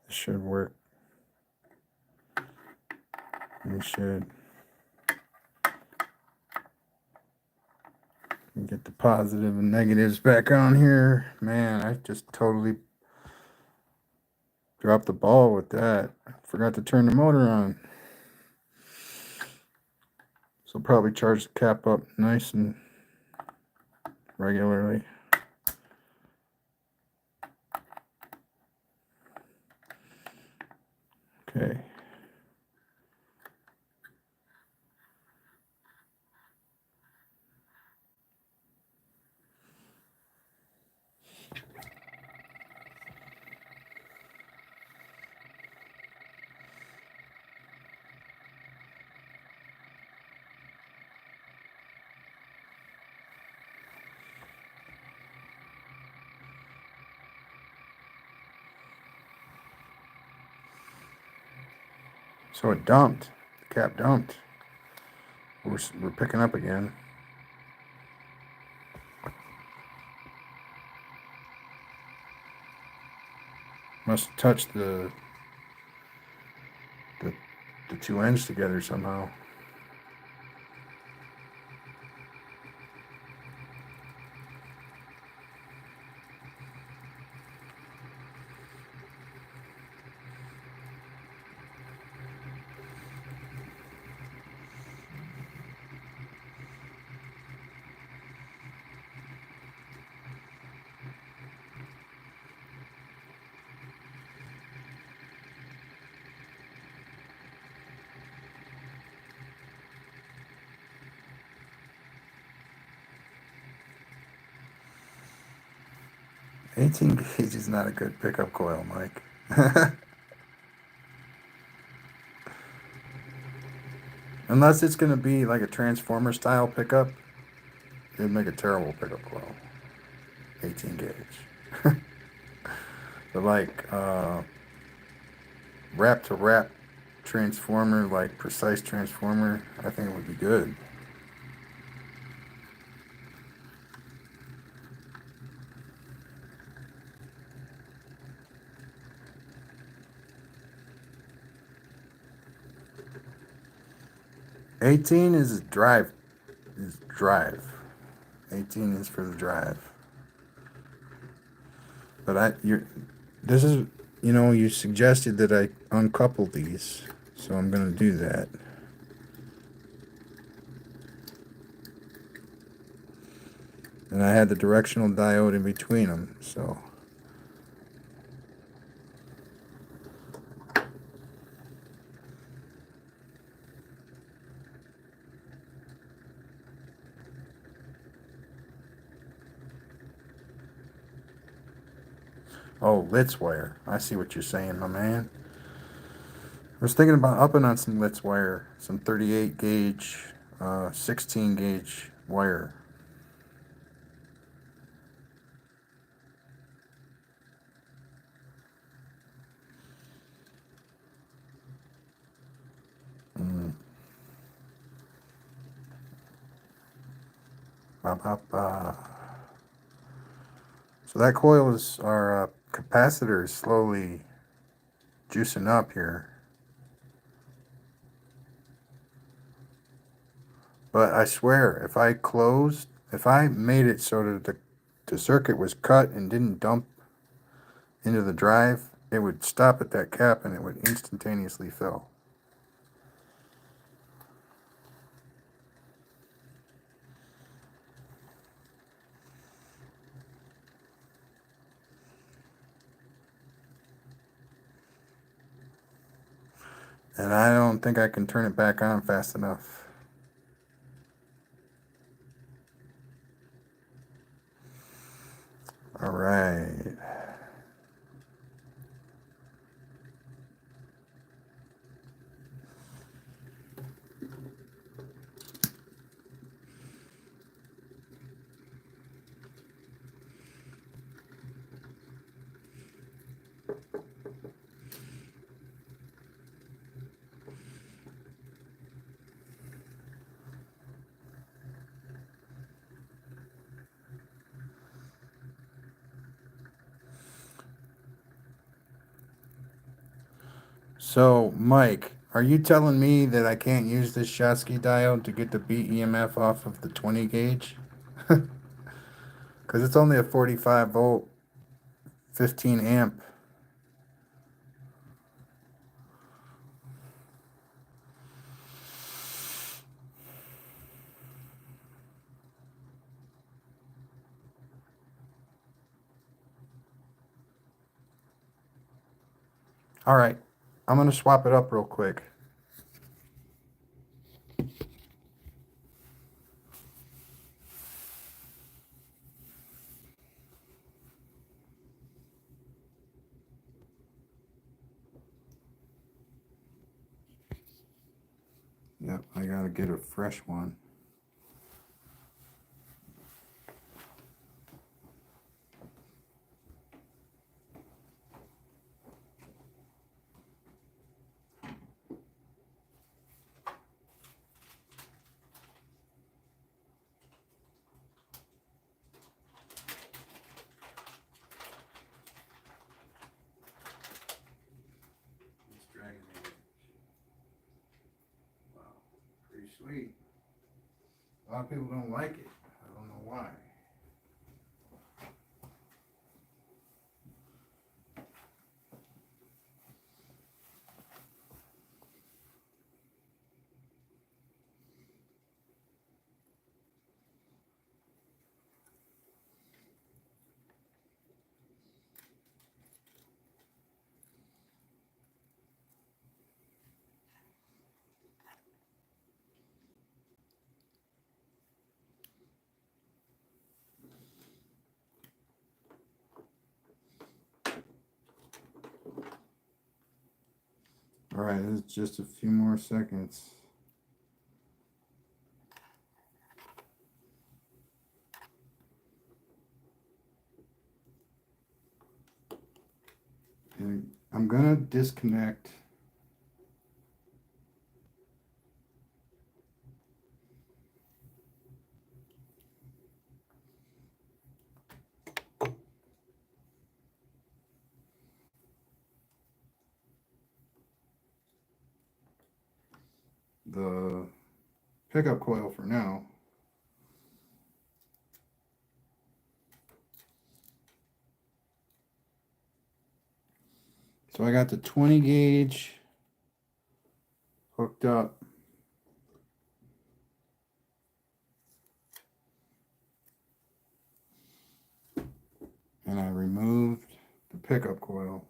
A: This should work. We should get the positive and negatives back on here. Man, I just totally dropped the ball with that. I forgot to turn the motor on. So probably charge the cap up nice and regularly. Okay. So it dumped. The cap dumped. We're picking up again. Must have touched the two ends together somehow. $18 gauge is not a good pickup coil, Mike. Unless it's going to be like a transformer style pickup, it'd make a terrible pickup coil. 18 gauge. But like wrap to wrap transformer, like precise transformer, I think it would be good. $18 is drive. 18 is for the drive. But this is, you suggested that I uncouple these, so I'm going to do that. And I had the directional diode in between them, so. Oh, Litz wire. I see what you're saying, my man. I was thinking about upping on some Litz wire, some 38 gauge 16 gauge wire. Ba, ba, ba. So that coil is, our capacitor is slowly juicing up here. But I swear, if I made it so that the circuit was cut and didn't dump into the drive, it would stop at that cap and it would instantaneously fill. And I don't think I can turn it back on fast enough. All right. So, Mike, are you telling me that I can't use this Schottky diode to get the BEMF off of the 20 gauge? Because it's only a 45 volt, 15 amp. All right, I'm going to swap it up real quick. Yep, I got to get a fresh one. It's dragging me. Wow, pretty sweet. A lot of people don't like it. I don't know why. All right, it's just a few more seconds. And I'm gonna disconnect the pickup coil for now. So I got the 20 gauge hooked up. And I removed the pickup coil.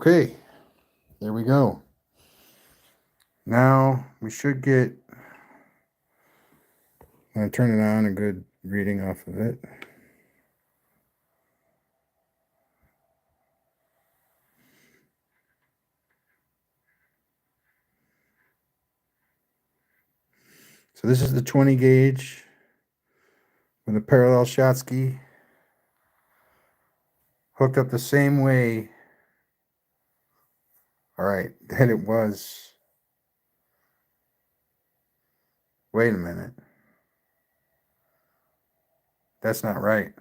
A: Okay, there we go. Now we should get, I'm going to turn it on, a good reading off of it. So this is the 20 gauge with a parallel Schottky hooked up the same way. All right, that it was. Wait a minute. That's not right.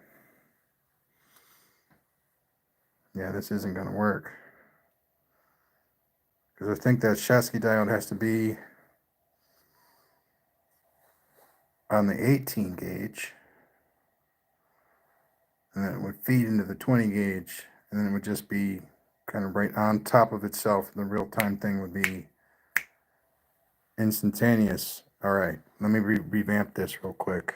A: Yeah, this isn't going to work. Because I think that Schottky diode has to be on the 18 gauge. And then it would feed into the 20 gauge. And then it would just be kind of right on top of itself. The real-time thing would be instantaneous. All right, let me revamp this real quick.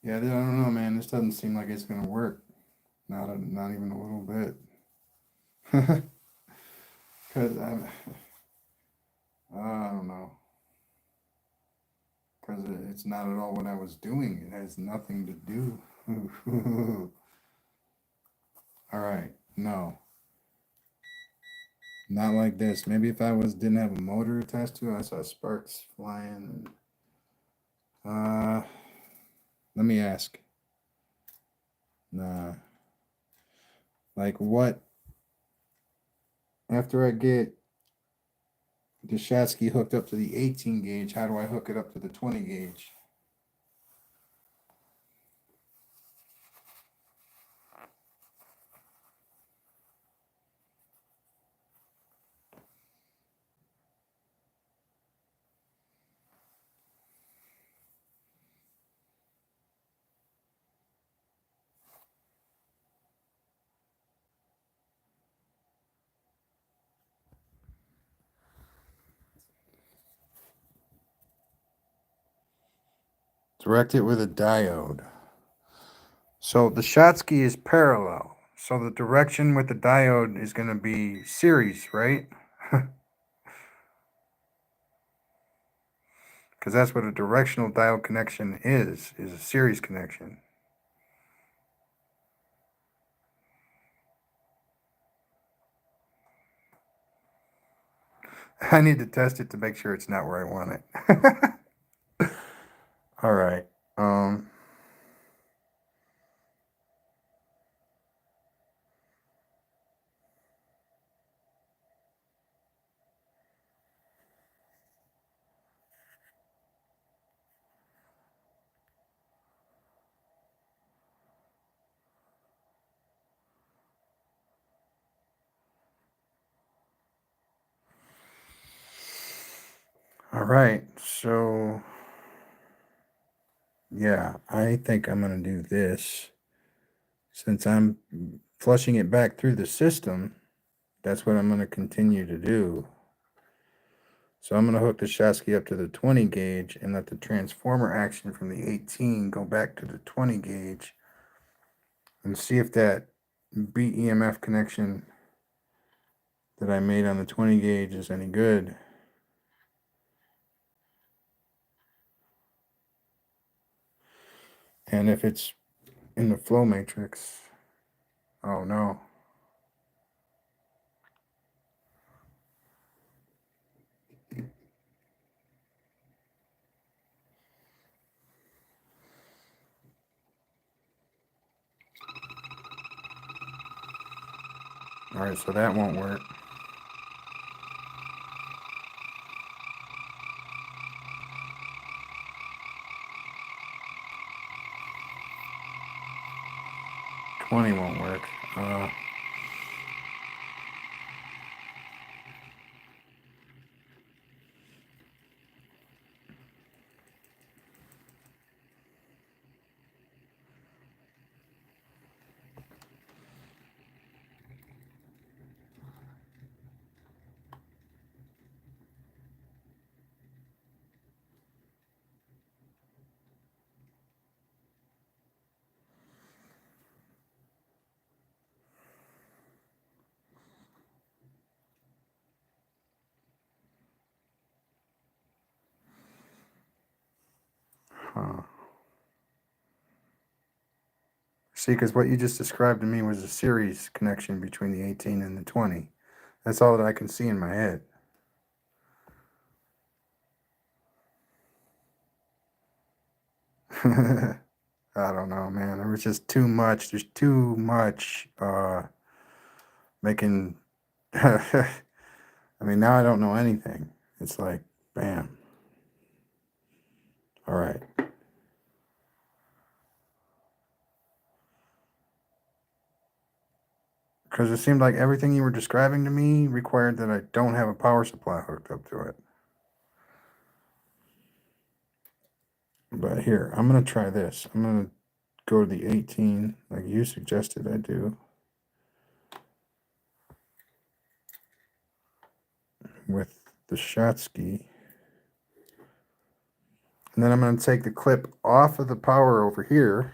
A: Yeah, I don't know, man. This doesn't seem like it's gonna work. Not even a little bit. Because I don't know. Because it's not at all what I was doing. It has nothing to do. All right, no, not like this. Maybe if I didn't have a motor attached to it, I saw sparks flying. Let me ask. Nah. Like what? After I get the Schottky hooked up to the 18 gauge, how do I hook it up to the 20 gauge? Direct it with a diode. So the Schottky is parallel. So the direction with the diode is going to be series, right? Because that's what a directional diode connection is a series connection. I need to test it to make sure it's not where I want it. All right. All right. So yeah, I think I'm going to do this. Since I'm flushing it back through the system, that's what I'm going to continue to do. So I'm going to hook the Schottky up to the 20 gauge and let the transformer action from the 18 go back to the 20 gauge and see if that BEMF connection that I made on the 20 gauge is any good. And if it's in the flow matrix, oh no. Alright, so that won't work. $20 won't work. Huh. See, because what you just described to me was a series connection between the 18 and the 20. That's all that I can see in my head. I don't know, man. There was just too much. There's too much making... I mean, now I don't know anything. It's like, bam. All right. Because it seemed like everything you were describing to me required that I don't have a power supply hooked up to it. But here, I'm going to try this. I'm going to go to the 18 like you suggested I do. With the Schottky. And then I'm going to take the clip off of the power over here.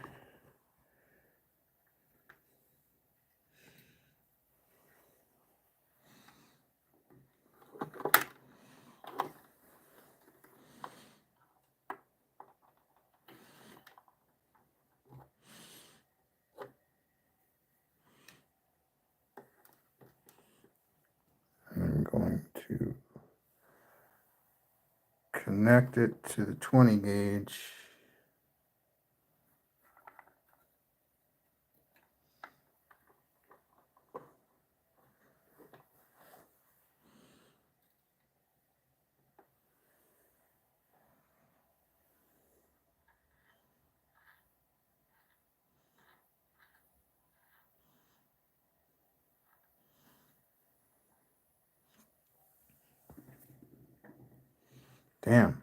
A: I'm going to connect it to the 20 gauge. Damn.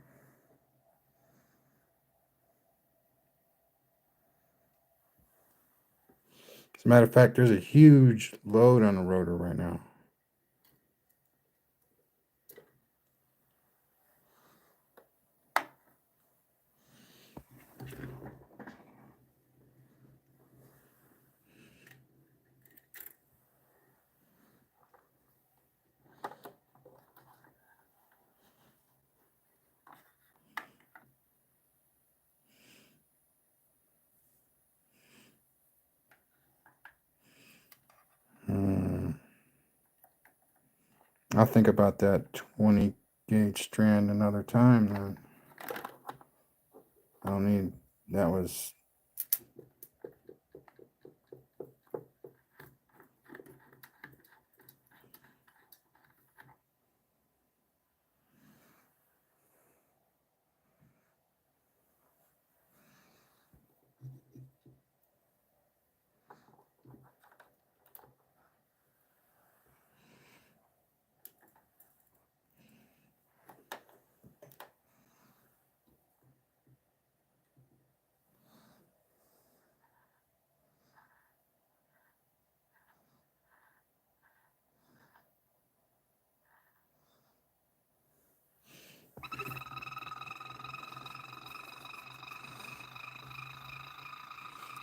A: As a matter of fact, there's a huge load on the rotor right now. I'll think about that 20 gauge strand another time then. I don't need, that was...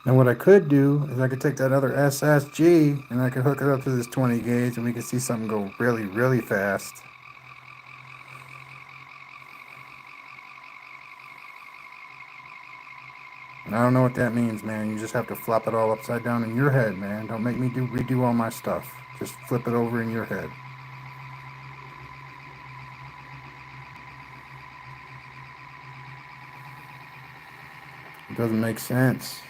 A: And what I could do is I could take that other SSG and I could hook it up to this 20 gauge and we could see something go really, really fast. And I don't know what that means, man. You just have to flop it all upside down in your head, man. Don't make me redo all my stuff. Just flip it over in your head. It doesn't make sense.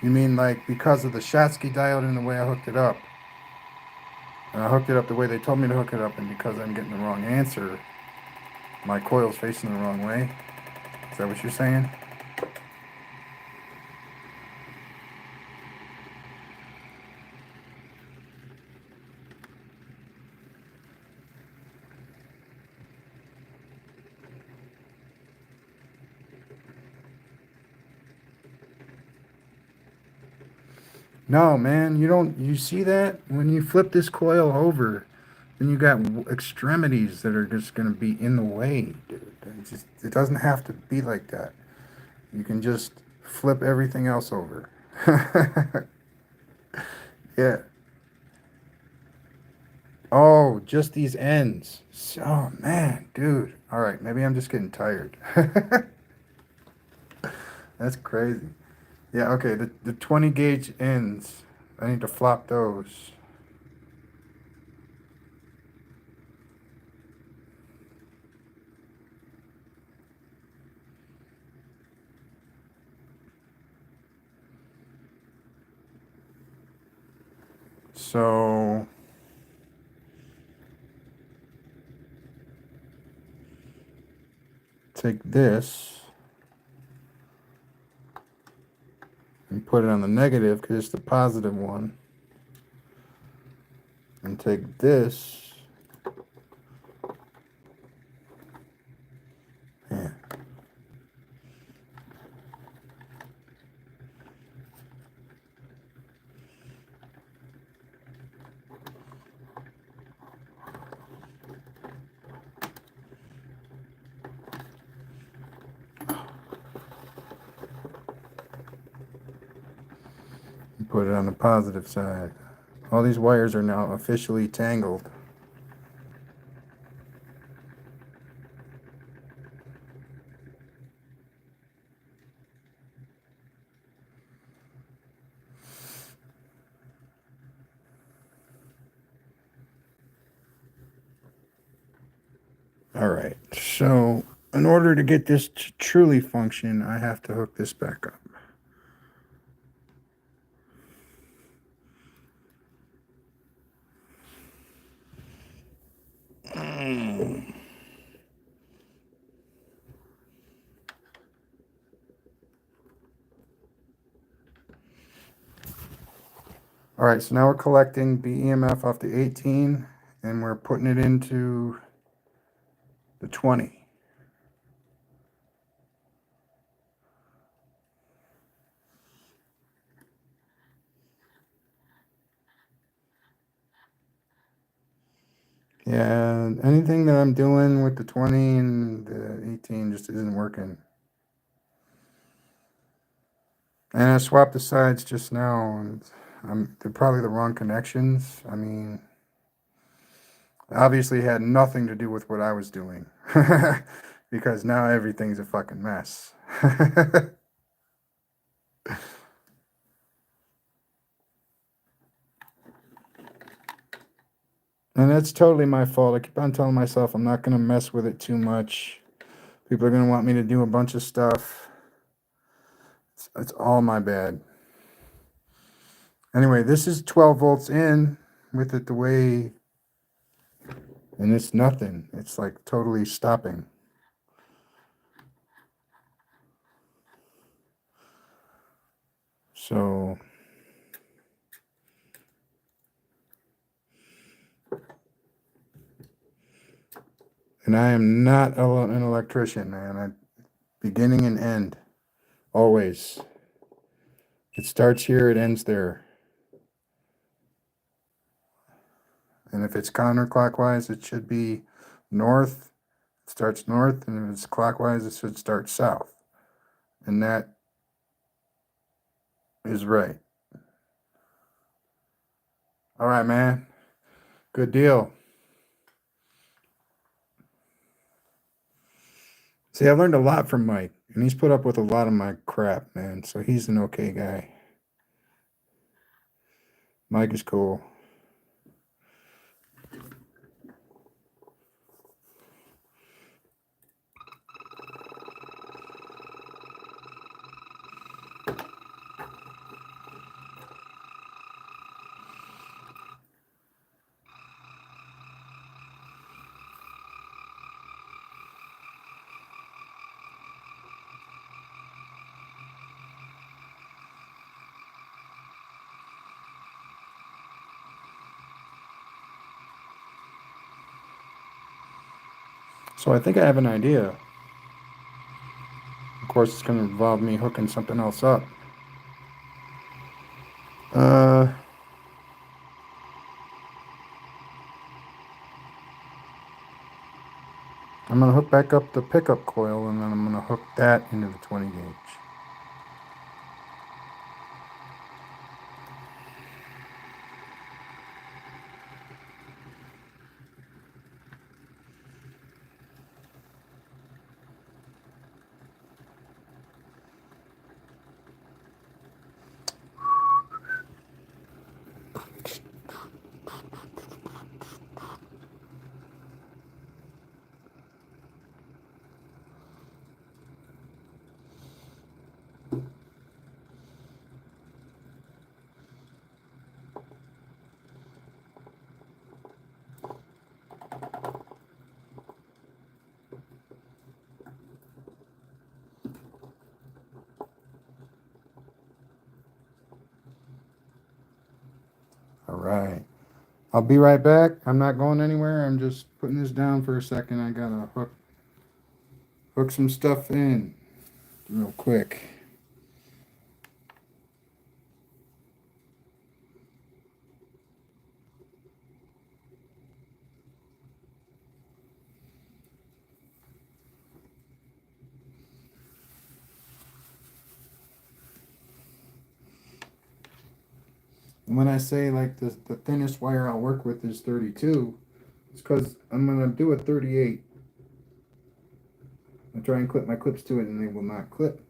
A: You mean like because of the Schottky diode and the way I hooked it up? And I hooked it up the way they told me to hook it up, and because I'm getting the wrong answer, my coil's facing the wrong way. Is that what you're saying? No, man, you see that? When you flip this coil over, then you got extremities that are just going to be in the way, dude. It doesn't have to be like that. You can just flip everything else over. Yeah. Oh, just these ends. Oh, man, dude. All right, maybe I'm just getting tired. That's crazy. Yeah, okay, the 20 gauge ends. I need to flop those. So take this and put it on the negative because it's the positive one. And take this. Yeah. And put it on the positive side. All these wires are now officially tangled. All right, so in order to get this to truly function, I have to hook this back up. All right, so now we're collecting BEMF off the 18 and we're putting it into the 20. Yeah, anything that I'm doing with the 20 and the 18 just isn't working. And I swapped the sides just now, and they're probably the wrong connections. I mean, obviously had nothing to do with what I was doing because now everything's a fucking mess. And that's totally my fault. I keep on telling myself I'm not going to mess with it too much. People are going to want me to do a bunch of stuff. It's all my bad. Anyway, this is 12 volts in with it the way, and it's nothing. It's like totally stopping. So, and I am not an electrician, man. Beginning and end, always. It starts here, it ends there. And if it's counterclockwise, it should be north. It starts north, and if it's clockwise, it should start south. And that is right. All right, man. Good deal. See, I learned a lot from Mike, and he's put up with a lot of my crap, man. So he's an okay guy. Mike is cool. So I think I have an idea. Of course, it's going to involve me hooking something else up. I'm going to hook back up the pickup coil, and then I'm going to hook that into the 20 gauge. All right. I'll be right back. I'm not going anywhere. I'm just putting this down for a second. I gotta hook some stuff in real quick. And when I say like the thinnest wire I'll work with is 32, it's because I'm gonna do a 38. I try and clip my clips to it and they will not clip.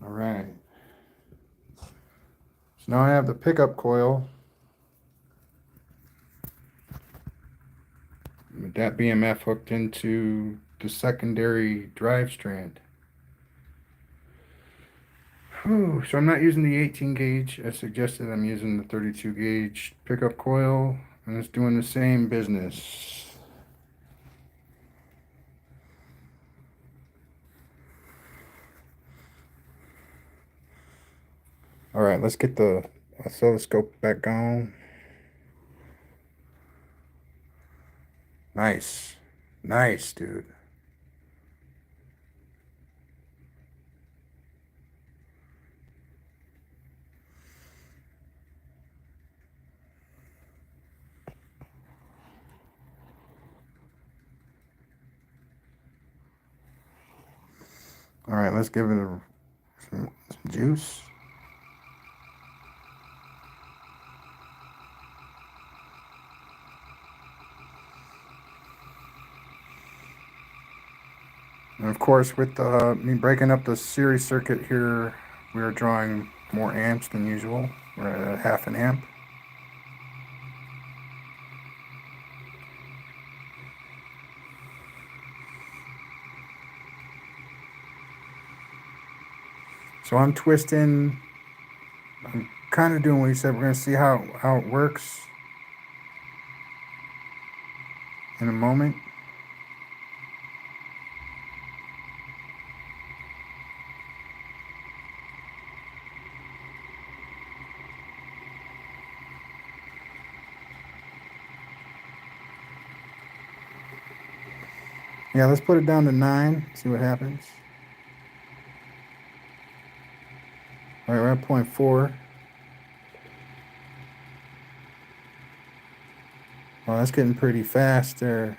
A: All right. So now I have the pickup coil with that BMF hooked into the secondary drive strand. Whew, so I'm not using the 18 gauge as suggested. I'm using the 32 gauge pickup coil, and it's doing the same business. All right, let's get the oscilloscope back on. Nice. Nice, dude. All right, let's give it some juice. And of course, with me breaking up the series circuit here, we are drawing more amps than usual. We're at 1/2 amp. So I'm twisting. I'm kind of doing what he said. We're going to see how it works in a moment. Yeah, let's put it down to 9, see what happens. All right, we're at 0.4. Well, that's getting pretty fast there.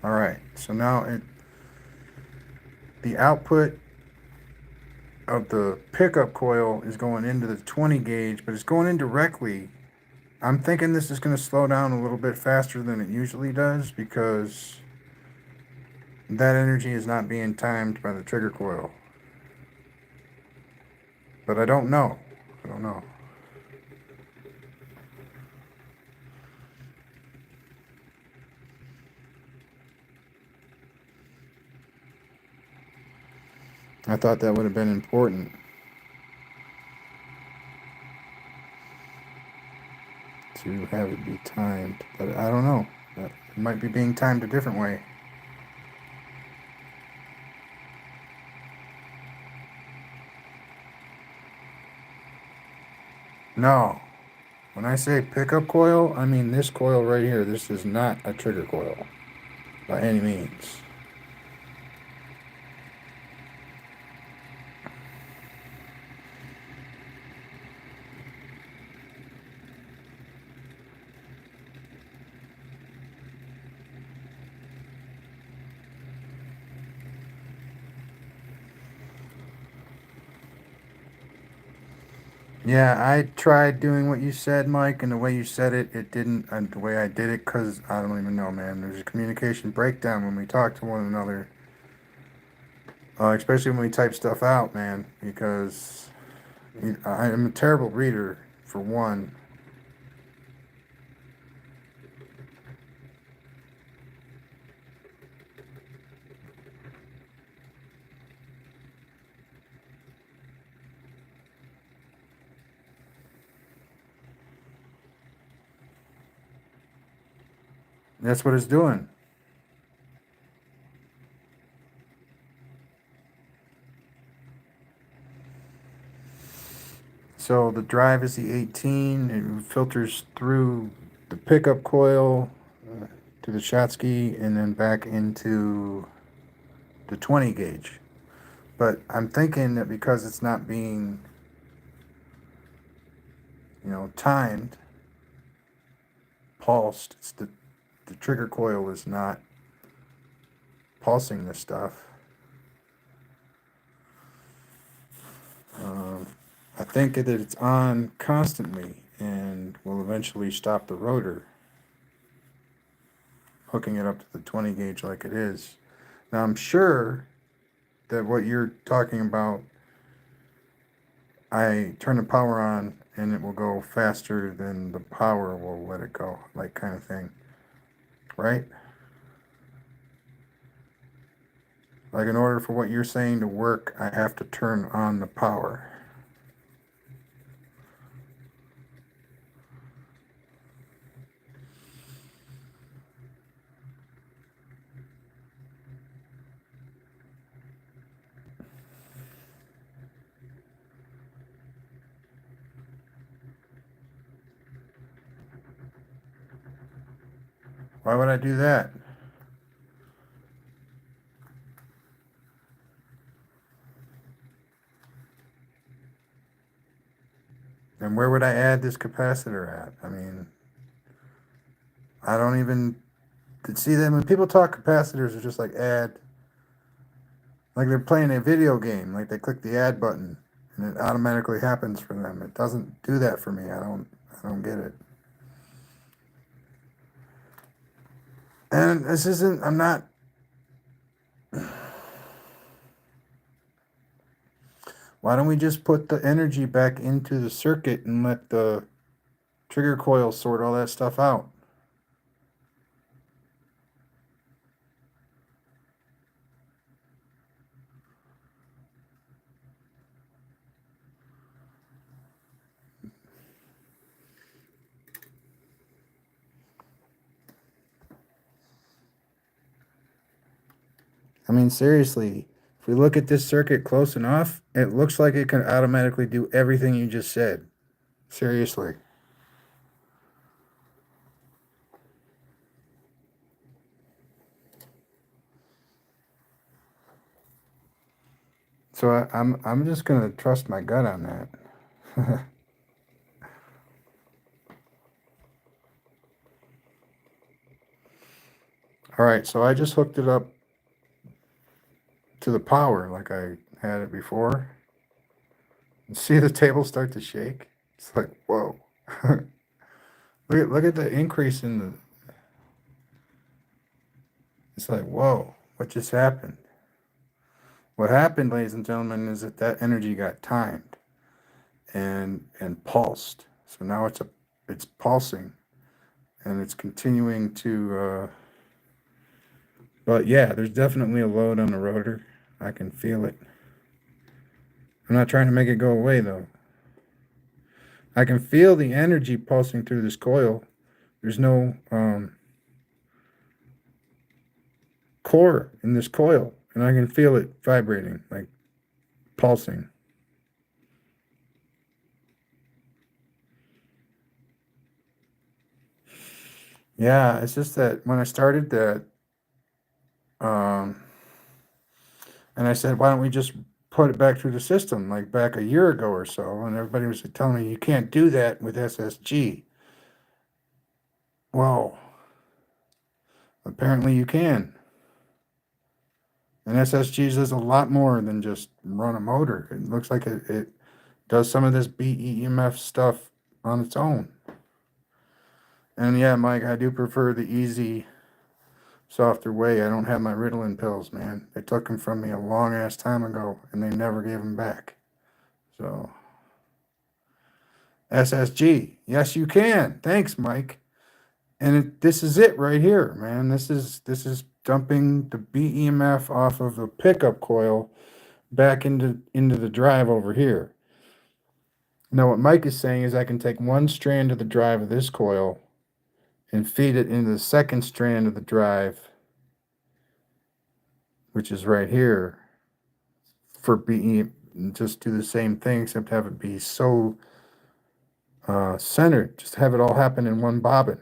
A: All right, so now the output of the pickup coil is going into the 20 gauge, but it's going in directly. I'm thinking this is going to slow down a little bit faster than it usually does because that energy is not being timed by the trigger coil. But I don't know. I don't know. I thought that would have been important. To have it be timed, but I don't know. It might be being timed a different way. No. When I say pickup coil, I mean this coil right here. This is not a trigger coil by any means. Yeah, I tried doing what you said, Mike, and the way you said it, it didn't, the way I did it, because I don't even know, man. There's a communication breakdown when we talk to one another, especially when we type stuff out, man, because I am a terrible reader, for one. That's what it's doing. So the drive is the 18. It filters through the pickup coil to the Schottky and then back into the 20 gauge. But I'm thinking that because it's not being, timed, pulsed, it's the trigger coil is not pulsing this stuff. I think that it's on constantly and will eventually stop the rotor, hooking it up to the 20 gauge like it is. Now I'm sure that what you're talking about, I turn the power on and it will go faster than the power will let it go, like kind of thing, right? Like in order for what you're saying to work, I have to turn on the power. Why would I do that? And where would I add this capacitor at? I mean, I don't even see that when people talk capacitors, it's just like add, like they're playing a video game, like they click the add button and it automatically happens for them. It doesn't do that for me. I don't get it. And this isn't, I'm not, why don't we just put the energy back into the circuit and let the trigger coil sort all that stuff out? I mean, seriously, if we look at this circuit close enough, it looks like it can automatically do everything you just said. Seriously. So I'm just gonna trust my gut on that. All right, so I just hooked it up to the power like I had it before. And see the table start to shake? It's like, whoa. Look at the increase in the... It's like, whoa, what just happened? What happened, ladies and gentlemen, is that energy got timed and pulsed. So now it's pulsing and it's continuing to but yeah, there's definitely a load on the rotor. I can feel it. I'm not trying to make it go away though. I can feel the energy pulsing through this coil. There's no core in this coil, and I can feel it vibrating, like pulsing. Yeah, it's just that when I started that, and I said, why don't we just put it back through the system, like back a year ago or so, and everybody was telling me you can't do that with SSG. Well, apparently you can. And SSGs does a lot more than just run a motor. It looks like it does some of this BEMF stuff on its own. And yeah, Mike, I do prefer the easy, softer way. I don't have my Ritalin pills, man. They took them from me a long ass time ago, and they never gave them back. So, SSG, yes, you can. Thanks, Mike. And this is it right here, man. This is dumping the BEMF off of the pickup coil back into the drive over here. Now, what Mike is saying is I can take one strand of the drive of this coil and feed it into the second strand of the drive, which is right here, for BE, just do the same thing, except have it be so centered. Just have it all happen in one bobbin.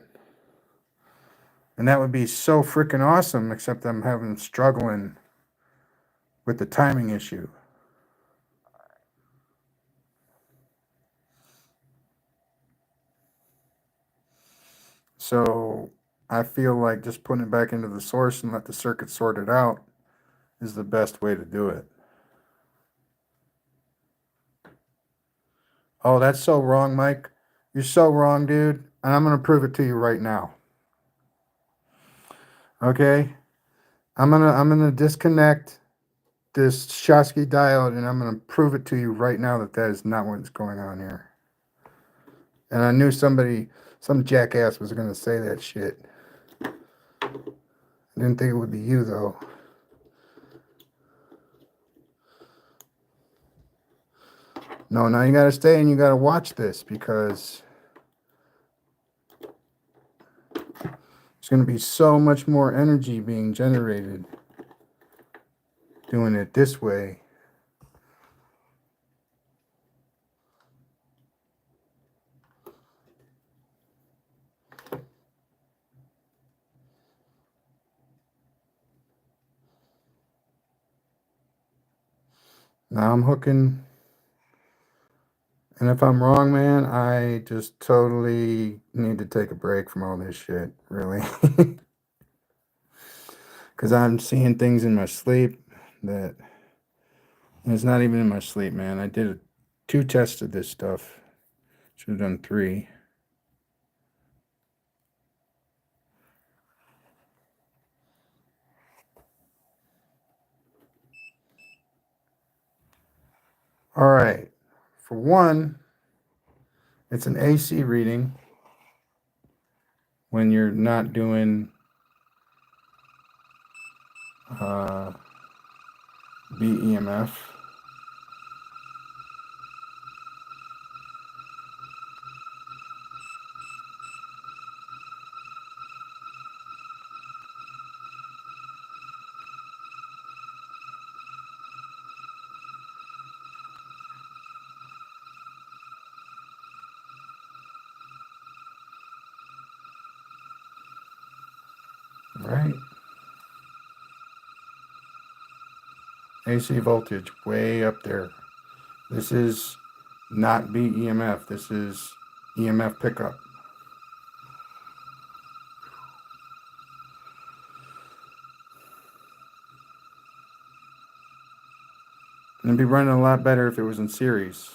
A: And that would be so freaking awesome, except I'm having struggling with the timing issue. So I feel like just putting it back into the source and let the circuit sort it out is the best way to do it. Oh, that's so wrong, Mike. You're so wrong, dude. And I'm going to prove it to you right now. Okay? I'm gonna disconnect this Schottky diode, and I'm going to prove it to you right now that that is not what's going on here. And I knew some jackass was going to say that shit. I didn't think it would be you, though. No, now you got to stay and you got to watch this, because there's going to be so much more energy being generated doing it this way. Now I'm hooking, and if I'm wrong, man, I just totally need to take a break from all this shit, really. Because I'm seeing things in my sleep that, and it's not even in my sleep, man. I did 2 tests of this stuff. Should have done 3. All right. For one, it's an AC reading when you're not doing BEMF. Right? AC voltage way up there. This is not BEMF. This is EMF pickup. It'd be running a lot better if it was in series.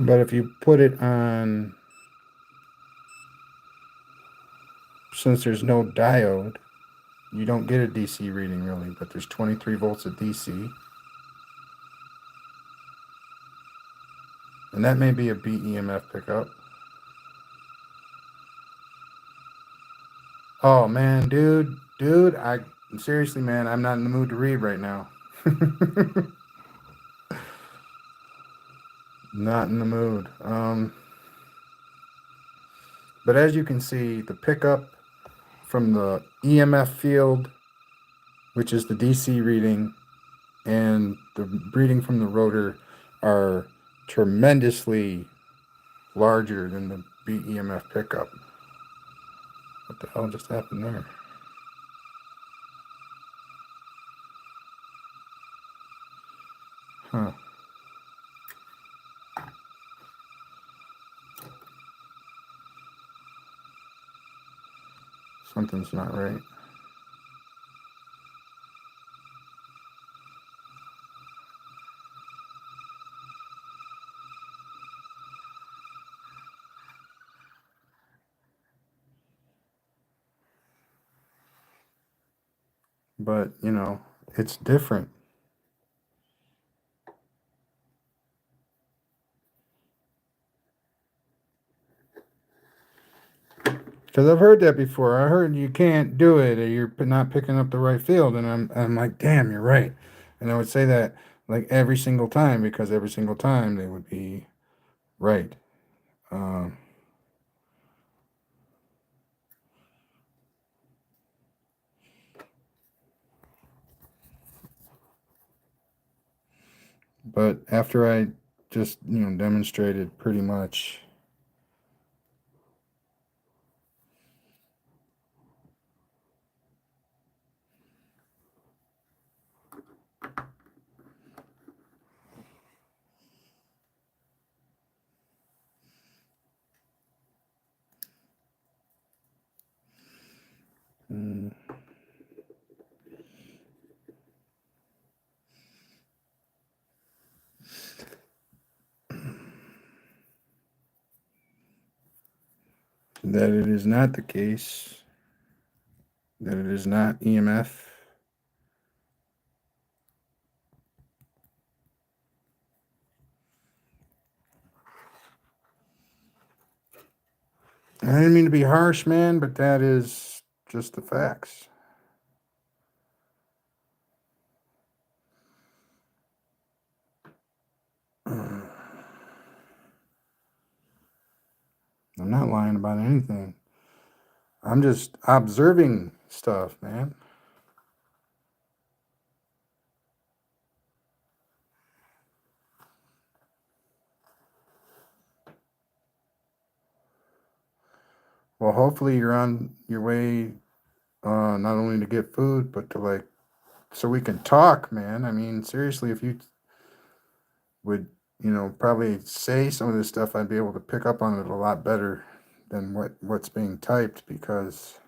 A: But if you put it on, since there's no diode, you don't get a DC reading really, but there's 23 volts of DC. And that may be a BEMF pickup. Oh man, dude, seriously, man, I'm not in the mood to read right now. Not in the mood. But as you can see, the pickup from the EMF field, which is the DC reading, and the reading from the rotor are tremendously larger than the BEMF pickup. What the hell just happened there? Huh. Something's not right. But, you know, it's different. Because I've heard that before. I heard you can't do it, or you're not picking up the right field. And I'm like, damn, you're right. And I would say that like every single time, because every single time they would be right. But after I just, you know, demonstrated pretty much, that it is not the case, that it is not EMF. I didn't mean to be harsh, man, but that is just the facts. I'm not lying about anything. I'm just observing stuff, man. Well, hopefully you're on your way, not only to get food, but to like, so we can talk, man. I mean, seriously, if you would, you know, probably say some of this stuff, I'd be able to pick up on it a lot better than what's being typed, because,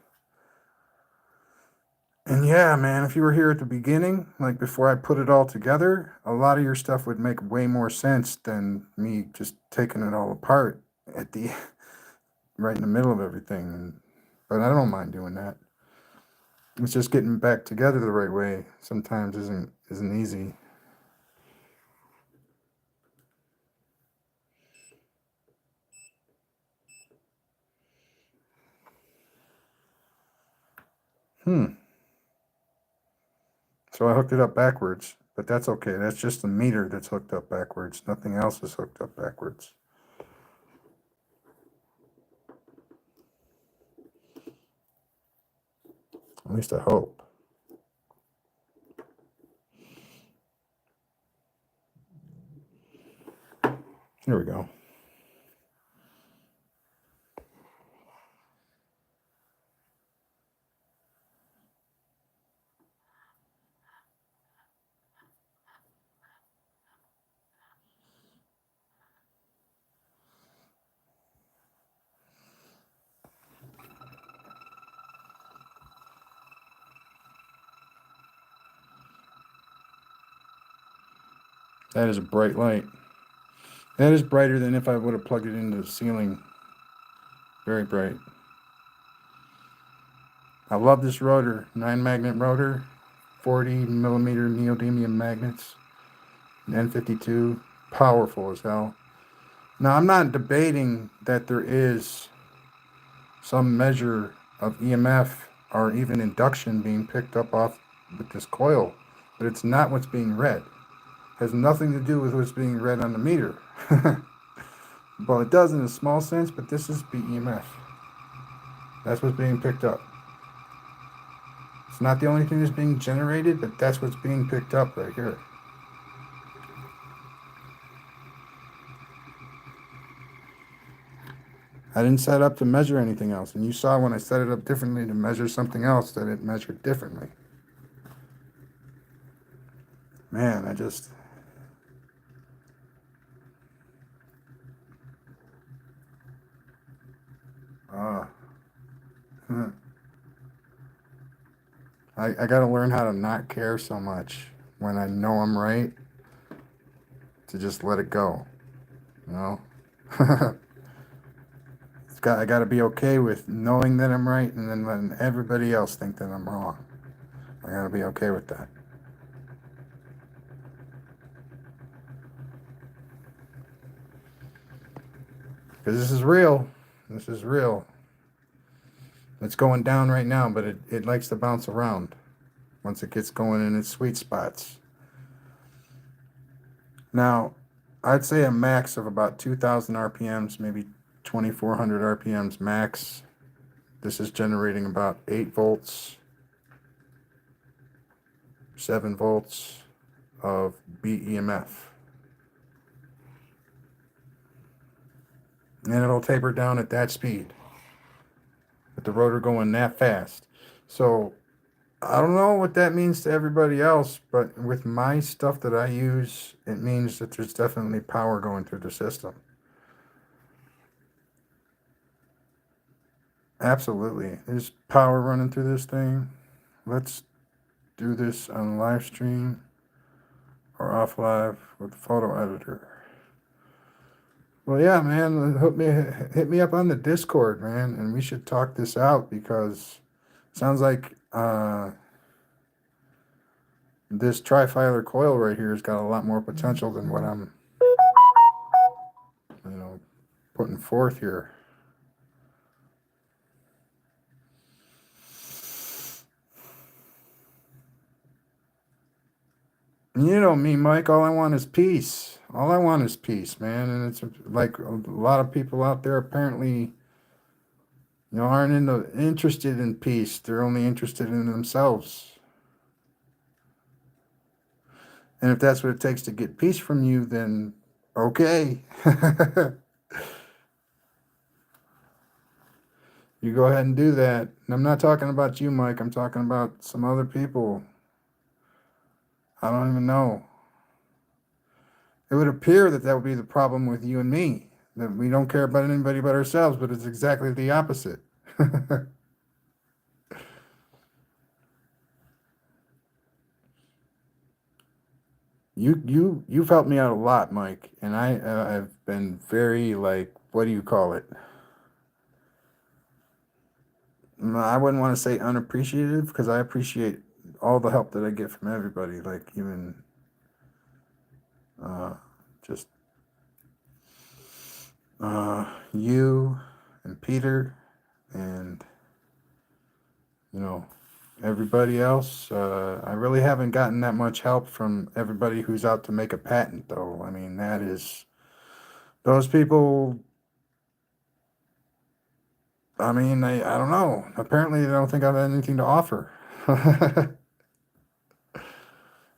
A: and yeah, man, if you were here at the beginning, like before I put it all together, a lot of your stuff would make way more sense than me just taking it all apart at the right in the middle of everything. But I don't mind doing that. It's just getting back together the right way sometimes isn't easy. So I hooked it up backwards, but that's okay. That's just the meter that's hooked up backwards. Nothing else is hooked up backwards. At least I hope. Here we go. That is a bright light. That is brighter than if I would have plugged it into the ceiling. Very bright. I love this rotor. 9-magnet rotor. 40mm neodymium magnets. N52. Powerful as hell. Now, I'm not debating that there is some measure of EMF or even induction being picked up off with this coil, but it's not what's being read. It has nothing to do with what's being read on the meter. Well, it does in a small sense, but this is BEMF. That's what's being picked up. It's not the only thing that's being generated, but that's what's being picked up right here. I didn't set it up to measure anything else, and you saw when I set it up differently to measure something else that it measured differently. Man, I just... I got to learn how to not care so much when I know I'm right, to just let it go, you know? I got to be okay with knowing that I'm right and then letting everybody else think that I'm wrong. I got to be okay with that. Because this is real. This is real. It's going down right now, but it likes to bounce around once it gets going in its sweet spots. Now, I'd say a max of about 2,000 RPMs, maybe 2,400 RPMs max. This is generating about 8 volts, 7 volts of BEMF. And it'll taper down at that speed, with the rotor going that fast. So I don't know what that means to everybody else, but with my stuff that I use, it means that there's definitely power going through the system. Absolutely. There's power running through this thing. Let's do this on live stream or off live with the photo editor. Well, yeah, man, hit me up on the Discord, man, and we should talk this out, because it sounds like this Trifilar coil right here has got a lot more potential than what I'm, putting forth here. You know me, Mike, all I want is peace. All I want is peace, man. And it's like a lot of people out there apparently, aren't interested in peace. They're only interested in themselves. And if that's what it takes to get peace from you, then okay. You go ahead and do that. And I'm not talking about you, Mike. I'm talking about some other people. I don't even know. It would appear that would be the problem with you and me, that we don't care about anybody but ourselves, but it's exactly the opposite. You've helped me out a lot, Mike, and I've been very, like, what do you call it? I wouldn't want to say unappreciative, because I appreciate all the help that I get from everybody, like even just you and Peter and everybody else. I really haven't gotten that much help from everybody who's out to make a patent, though. I mean, those people. I mean, I don't know. Apparently, they don't think I have anything to offer.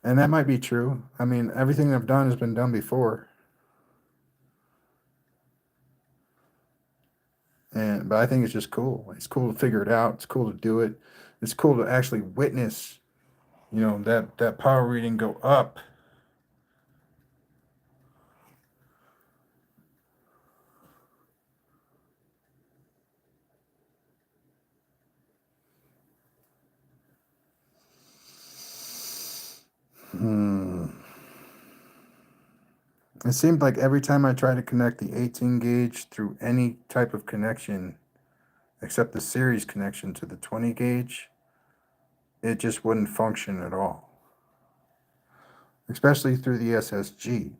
A: And that might be true. I mean, everything I've done has been done before. But I think it's just cool. It's cool to figure it out. It's cool to do it. It's cool to actually witness, that power reading go up. It seemed like every time I try to connect the 18 gauge through any type of connection, except the series connection to the 20 gauge, it just wouldn't function at all. Especially through the SSG.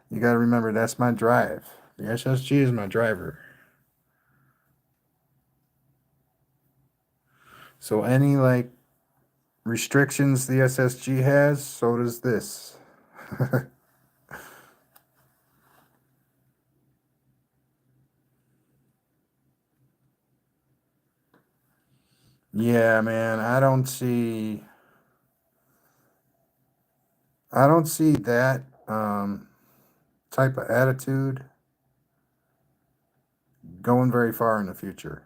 A: You got to remember that's my drive. The SSG is my driver. So any like restrictions the SSG has, so does this. Yeah, man, I don't see that type of attitude going very far in the future.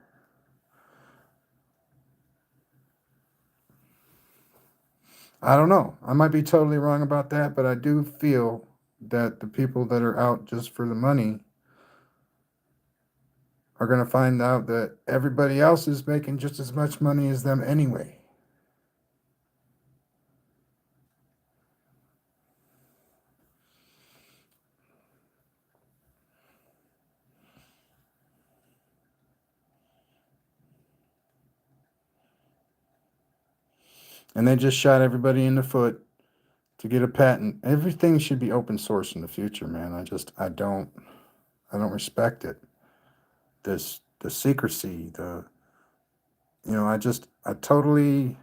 A: I don't know. I might be totally wrong about that, but I do feel that the people that are out just for the money are going to find out that everybody else is making just as much money as them anyway. And they just shot everybody in the foot to get a patent. Everything should be open source in the future, man. I don't respect it. The secrecy, I totally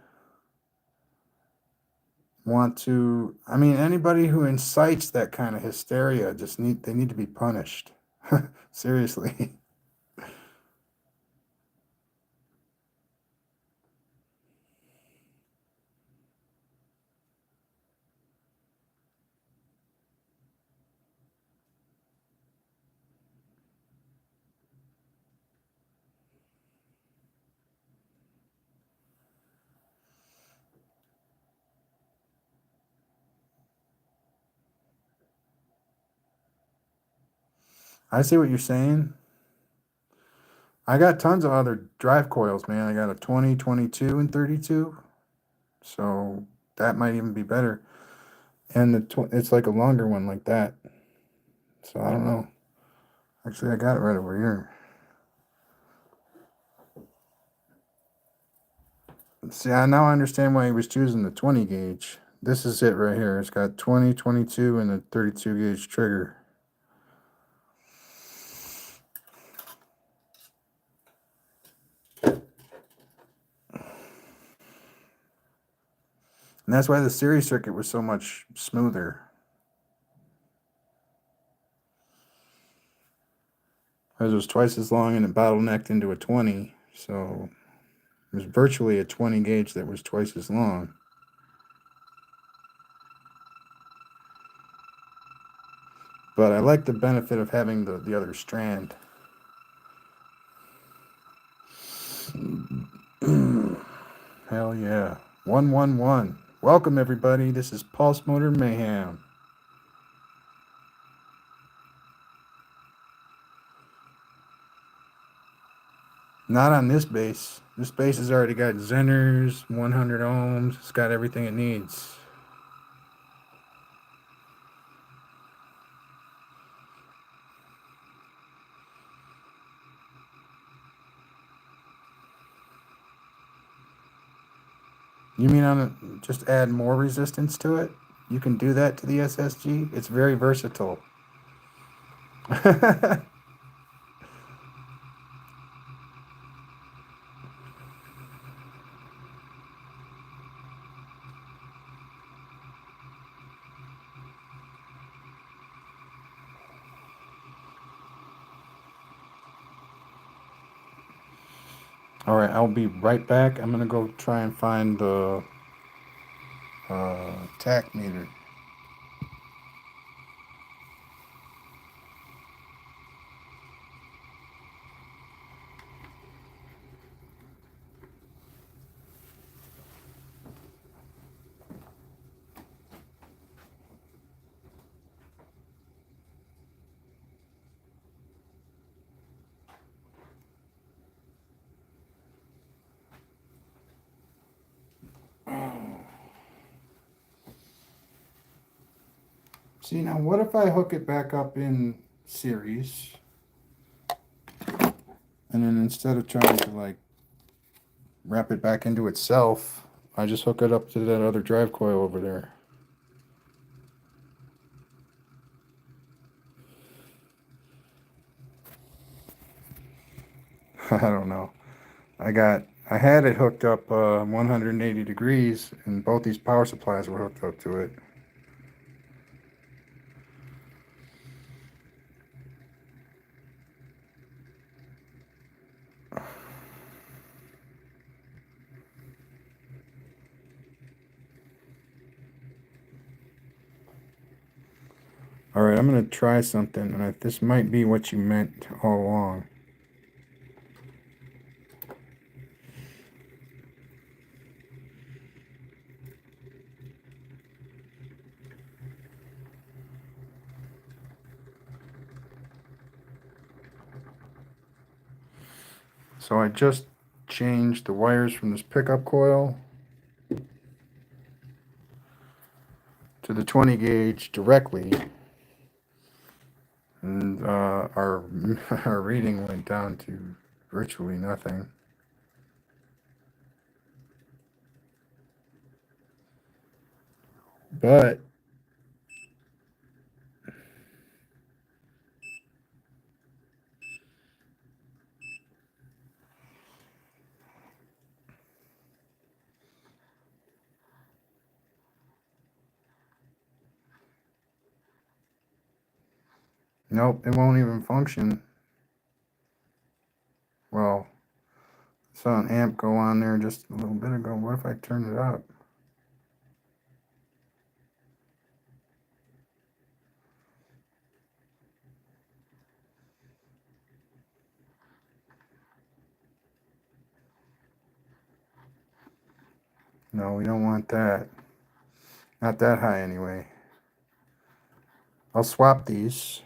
A: want to, I mean, anybody who incites that kind of hysteria they need to be punished. Seriously. I see what you're saying. I got tons of other drive coils, man. I got a 20, 22, and 32. So that might even be better. And it's like a longer one like that. So I don't know. Actually, I got it right over here. See, I now understand why he was choosing the 20 gauge. This is it right here. It's got 20, 22, and a 32 gauge trigger. And that's why the series circuit was so much smoother. Because it was twice as long and it bottlenecked into a 20. So it was virtually a 20 gauge that was twice as long. But I like the benefit of having the other strand. Hell yeah. 111. Welcome, everybody. This is Pulse Motor Mayhem. Not on this base. This base has already got Zenners, 100 ohms. It's got everything it needs. You mean just add more resistance to it? You can do that to the SSG? It's very versatile. All right, I'll be right back. I'm going to go try and find the tack meter. See, now what if I hook it back up in series, and then instead of trying to like wrap it back into itself, I just hook it up to that other drive coil over there. I don't know. I had it hooked up 180 degrees, and both these power supplies were hooked up to it. All right, I'm going to try something, and this might be what you meant all along. So I just changed the wires from this pickup coil to the 20 gauge directly, and our our reading went down to virtually nothing. But nope, it won't even function. Well, I saw an amp go on there just a little bit ago. What if I turn it up? No, we don't want that. Not that high anyway. I'll swap these.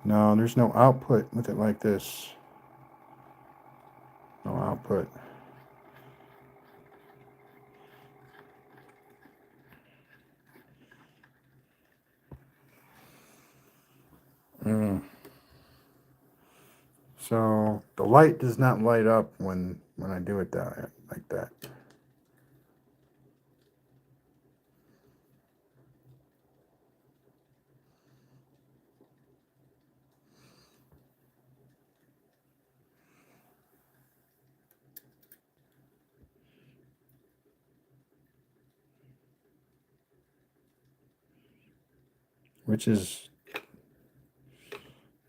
A: No, there's no output with it like this. No output. So the light does not light up when I do it like that. Which is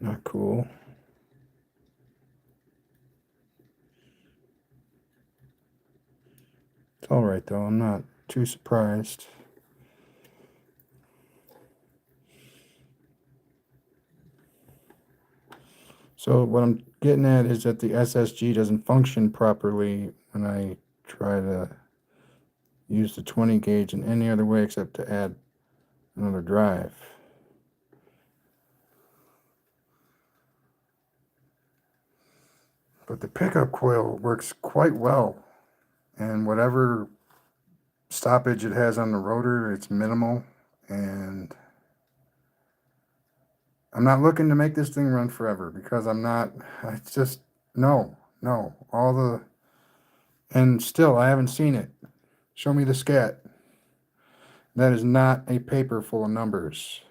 A: not cool. It's all right though. I'm not too surprised. So what I'm getting at is that the SSG doesn't function properly when I try to use the 20 gauge in any other way except to add another drive. But the pickup coil works quite well, and whatever stoppage it has on the rotor, it's minimal, and I'm not looking to make this thing run forever because it's just, no, and still I haven't seen it. Show me the scat. That is not a paper full of numbers.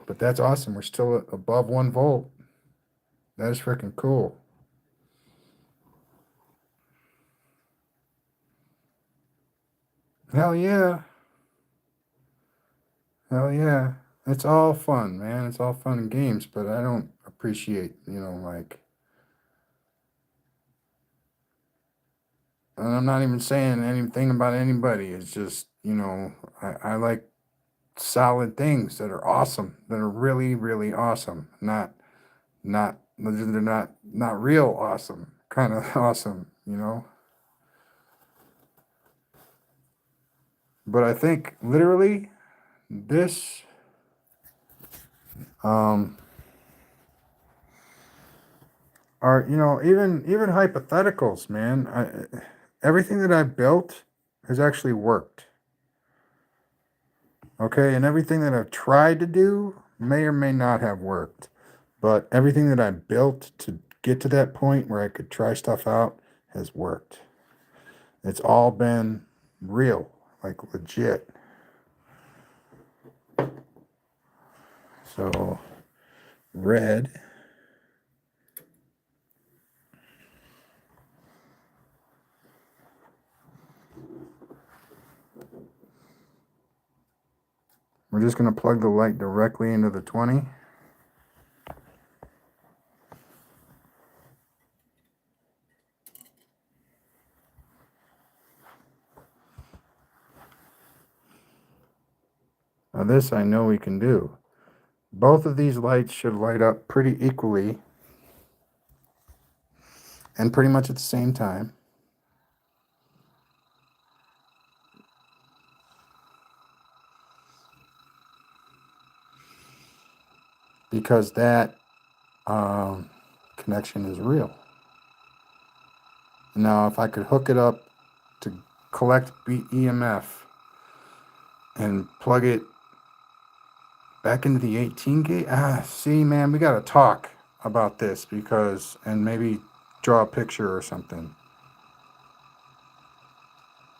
A: But that's awesome. We're still above 1 volt. That is freaking cool. Hell yeah. Hell yeah. It's all fun, man. It's all fun and games, but I don't appreciate, like, and I'm not even saying anything about anybody. It's just, I like solid things that are awesome, that are really, really awesome. They're not real awesome, kind of awesome. But I think literally this, um, are, even hypotheticals, man. Everything that I built has actually worked. Okay, and everything that I've tried to do may or may not have worked. But everything that I built to get to that point where I could try stuff out has worked. It's all been real, like legit. So, red. We're just going to plug the light directly into the 20. Now this I know we can do. Both of these lights should light up pretty equally and pretty much at the same time. Because that connection is real. Now, if I could hook it up to collect EMF and plug it back into the 18 gauge, see, man, we got to talk about this and maybe draw a picture or something.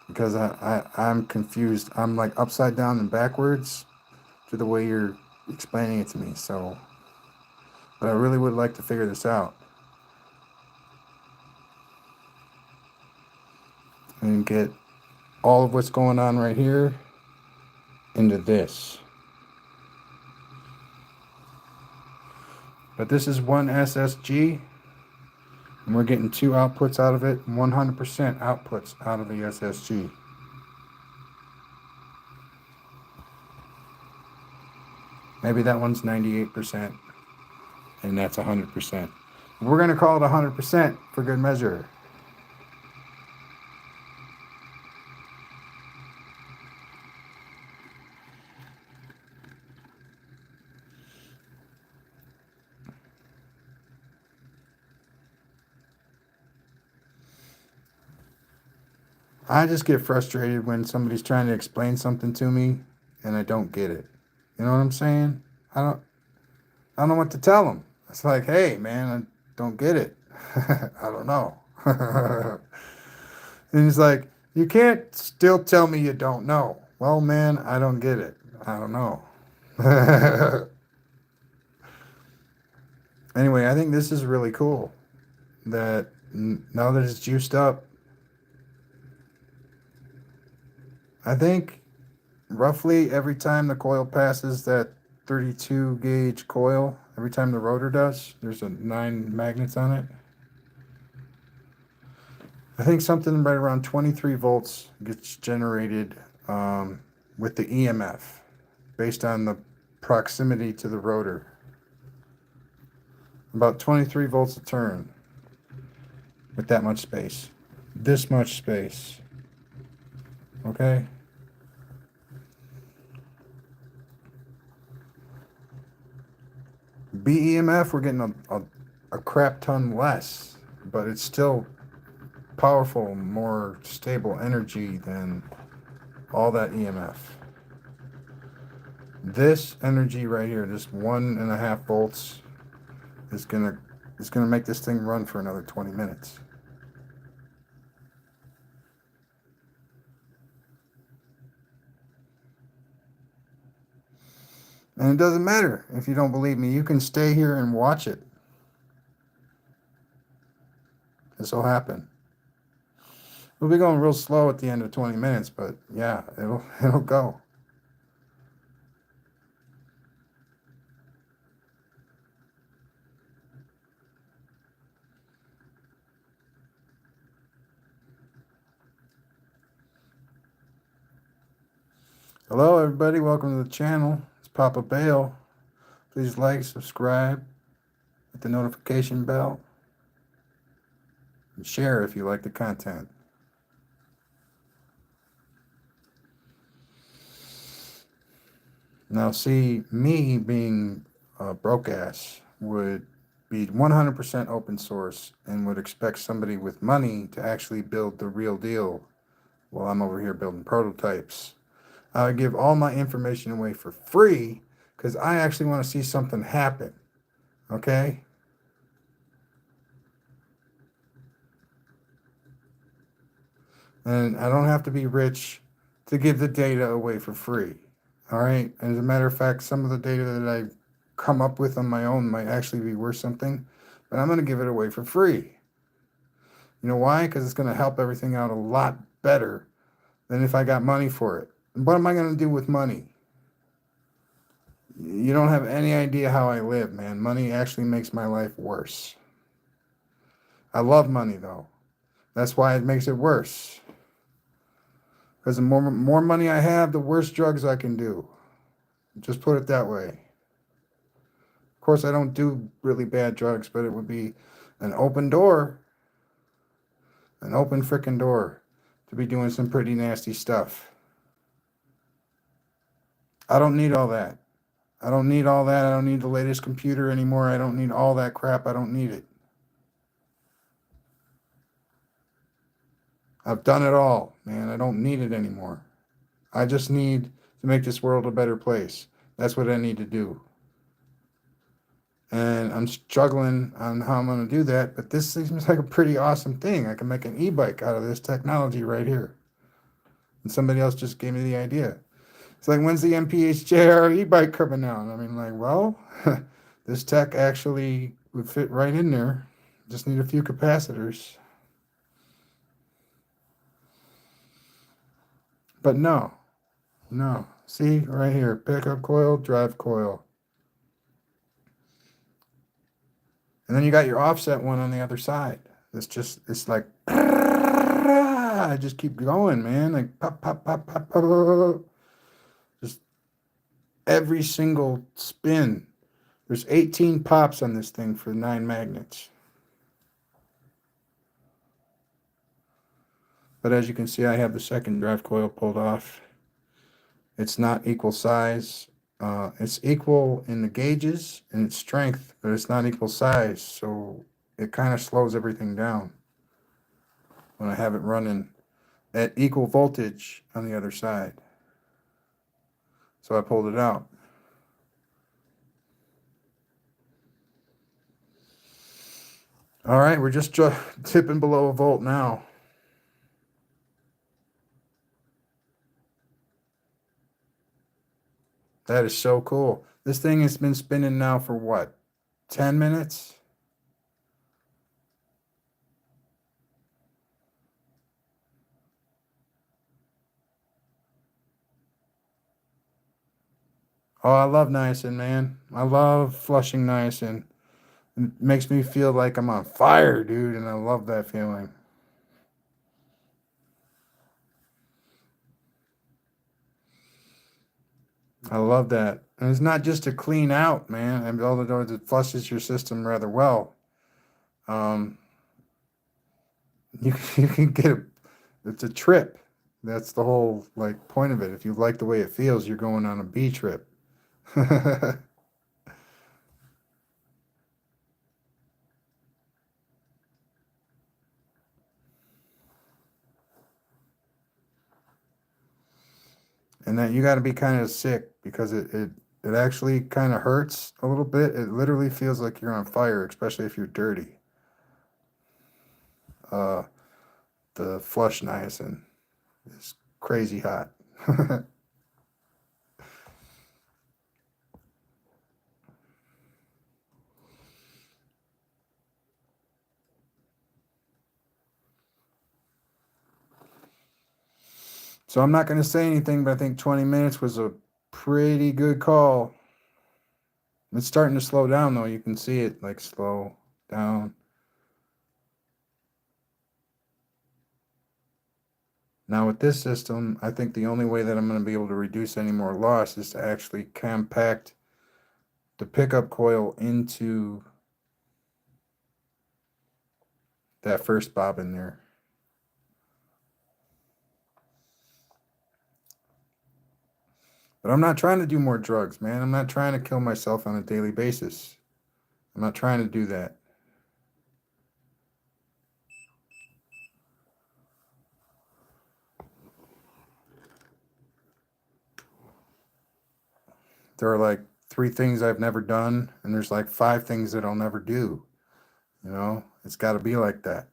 A: Because I'm confused. I'm like upside down and backwards to the way you're explaining it to me. So, but I really would like to figure this out and get all of what's going on right here into this. But this is one SSG, and we're getting two outputs out of it, 100% outputs out of the SSG. Maybe that one's 98%, and that's 100%. We're going to call it 100% for good measure. I just get frustrated when somebody's trying to explain something to me and I don't get it. You know what I'm saying? I don't know what to tell them. It's like, hey, man, I don't get it. I don't know. And he's like, you can't still tell me you don't know. Well, man, I don't get it. I don't know. Anyway, I think this is really cool that now that it's juiced up, I think roughly every time the coil passes that 32 gauge coil, every time the rotor does, there's 9 magnets on it. I think something right around 23 volts gets generated with the EMF based on the proximity to the rotor. About 23 volts a turn with that much space. This much space. Okay? BEMF, we're getting a crap ton less, but it's still powerful, more stable energy than all that EMF. This energy right here, this 1.5 volts, is gonna make this thing run for another 20 minutes. And it doesn't matter if you don't believe me. You can stay here and watch it. This will happen. We'll be going real slow at the end of 20 minutes, but yeah, it'll go. Hello, everybody. Welcome to the channel. It's Papa Bale. Please like, subscribe, hit the notification bell, and share if you like the content. Now, see, me being a broke ass would be 100% open source and would expect somebody with money to actually build the real deal while I'm over here building prototypes. I would give all my information away for free because I actually want to see something happen. Okay? And I don't have to be rich to give the data away for free. All right? And as a matter of fact, some of the data that I come up with on my own might actually be worth something, but I'm going to give it away for free. You know why? Because it's going to help everything out a lot better than if I got money for it. And what am I going to do with money? You don't have any idea how I live, man. Money actually makes my life worse. I love money, though. That's why it makes it worse. Because the more money I have, the worse drugs I can do. Just put it that way. Of course, I don't do really bad drugs, but it would be an open door. An open frickin' door to be doing some pretty nasty stuff. I don't need all that. I don't need all that. I don't need the latest computer anymore. I don't need all that crap. I don't need it. I've done it all, man. I don't need it anymore. I just need to make this world a better place. That's what I need to do. And I'm struggling on how I'm going to do that, but this seems like a pretty awesome thing. I can make an e-bike out of this technology right here. And somebody else just gave me the idea. It's like, when's the M.P.H e-bike coming out? I mean, like, well, this tech actually would fit right in there. Just need a few capacitors. But no. See, right here, pickup coil, drive coil. And then you got your offset one on the other side. It's like, I just keep going, man. Like, pop, pop, pop, pop, pop. Just every single spin. There's 18 pops on this thing for 9 magnets. But as you can see, I have the second drive coil pulled off. It's not equal size. It's equal in the gauges and its strength, but it's not equal size. So it kind of slows everything down when I have it running at equal voltage on the other side. So I pulled it out. All right, we're just tipping below a volt now. That is so cool. This thing has been spinning now for what, 10 minutes? Oh, I love niacin, man. I love flushing niacin. It makes me feel like I'm on fire, dude, and I love that feeling. I love that. And it's not just to clean out, man. I mean, although it flushes your system rather well. You can get it's a trip. That's the whole like point of it. If you like the way it feels, you're going on a bee trip. And then you got to be kind of sick because it actually kind of hurts a little bit. It literally feels like you're on fire, especially if you're dirty. The flush niacin is crazy hot. So I'm not going to say anything, but I think 20 minutes was a pretty good call. It's starting to slow down, though. You can see it, like, slow down. Now with this system, I think the only way that I'm going to be able to reduce any more loss is to actually compact the pickup coil into that first bobbin there. But I'm not trying to do more drugs, man. I'm not trying to kill myself on a daily basis. I'm not trying to do that. There are like 3 things I've never done, and there's like 5 things that I'll never do. You know, it's got to be like that.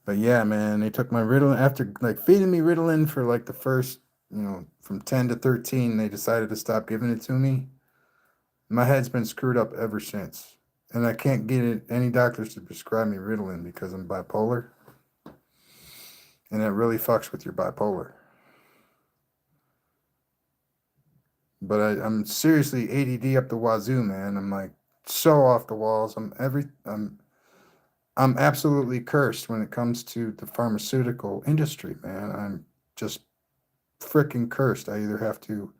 A: But yeah, man, they took my Ritalin after like feeding me Ritalin for like the first, from 10 to 13, they decided to stop giving it to me. My head's been screwed up ever since. And I can't get any doctors to prescribe me Ritalin because I'm bipolar. And it really fucks with your bipolar. But I'm seriously ADD up the wazoo, man. I'm like so off the walls. I'm absolutely cursed when it comes to the pharmaceutical industry, man. I'm just freaking cursed. I either have to,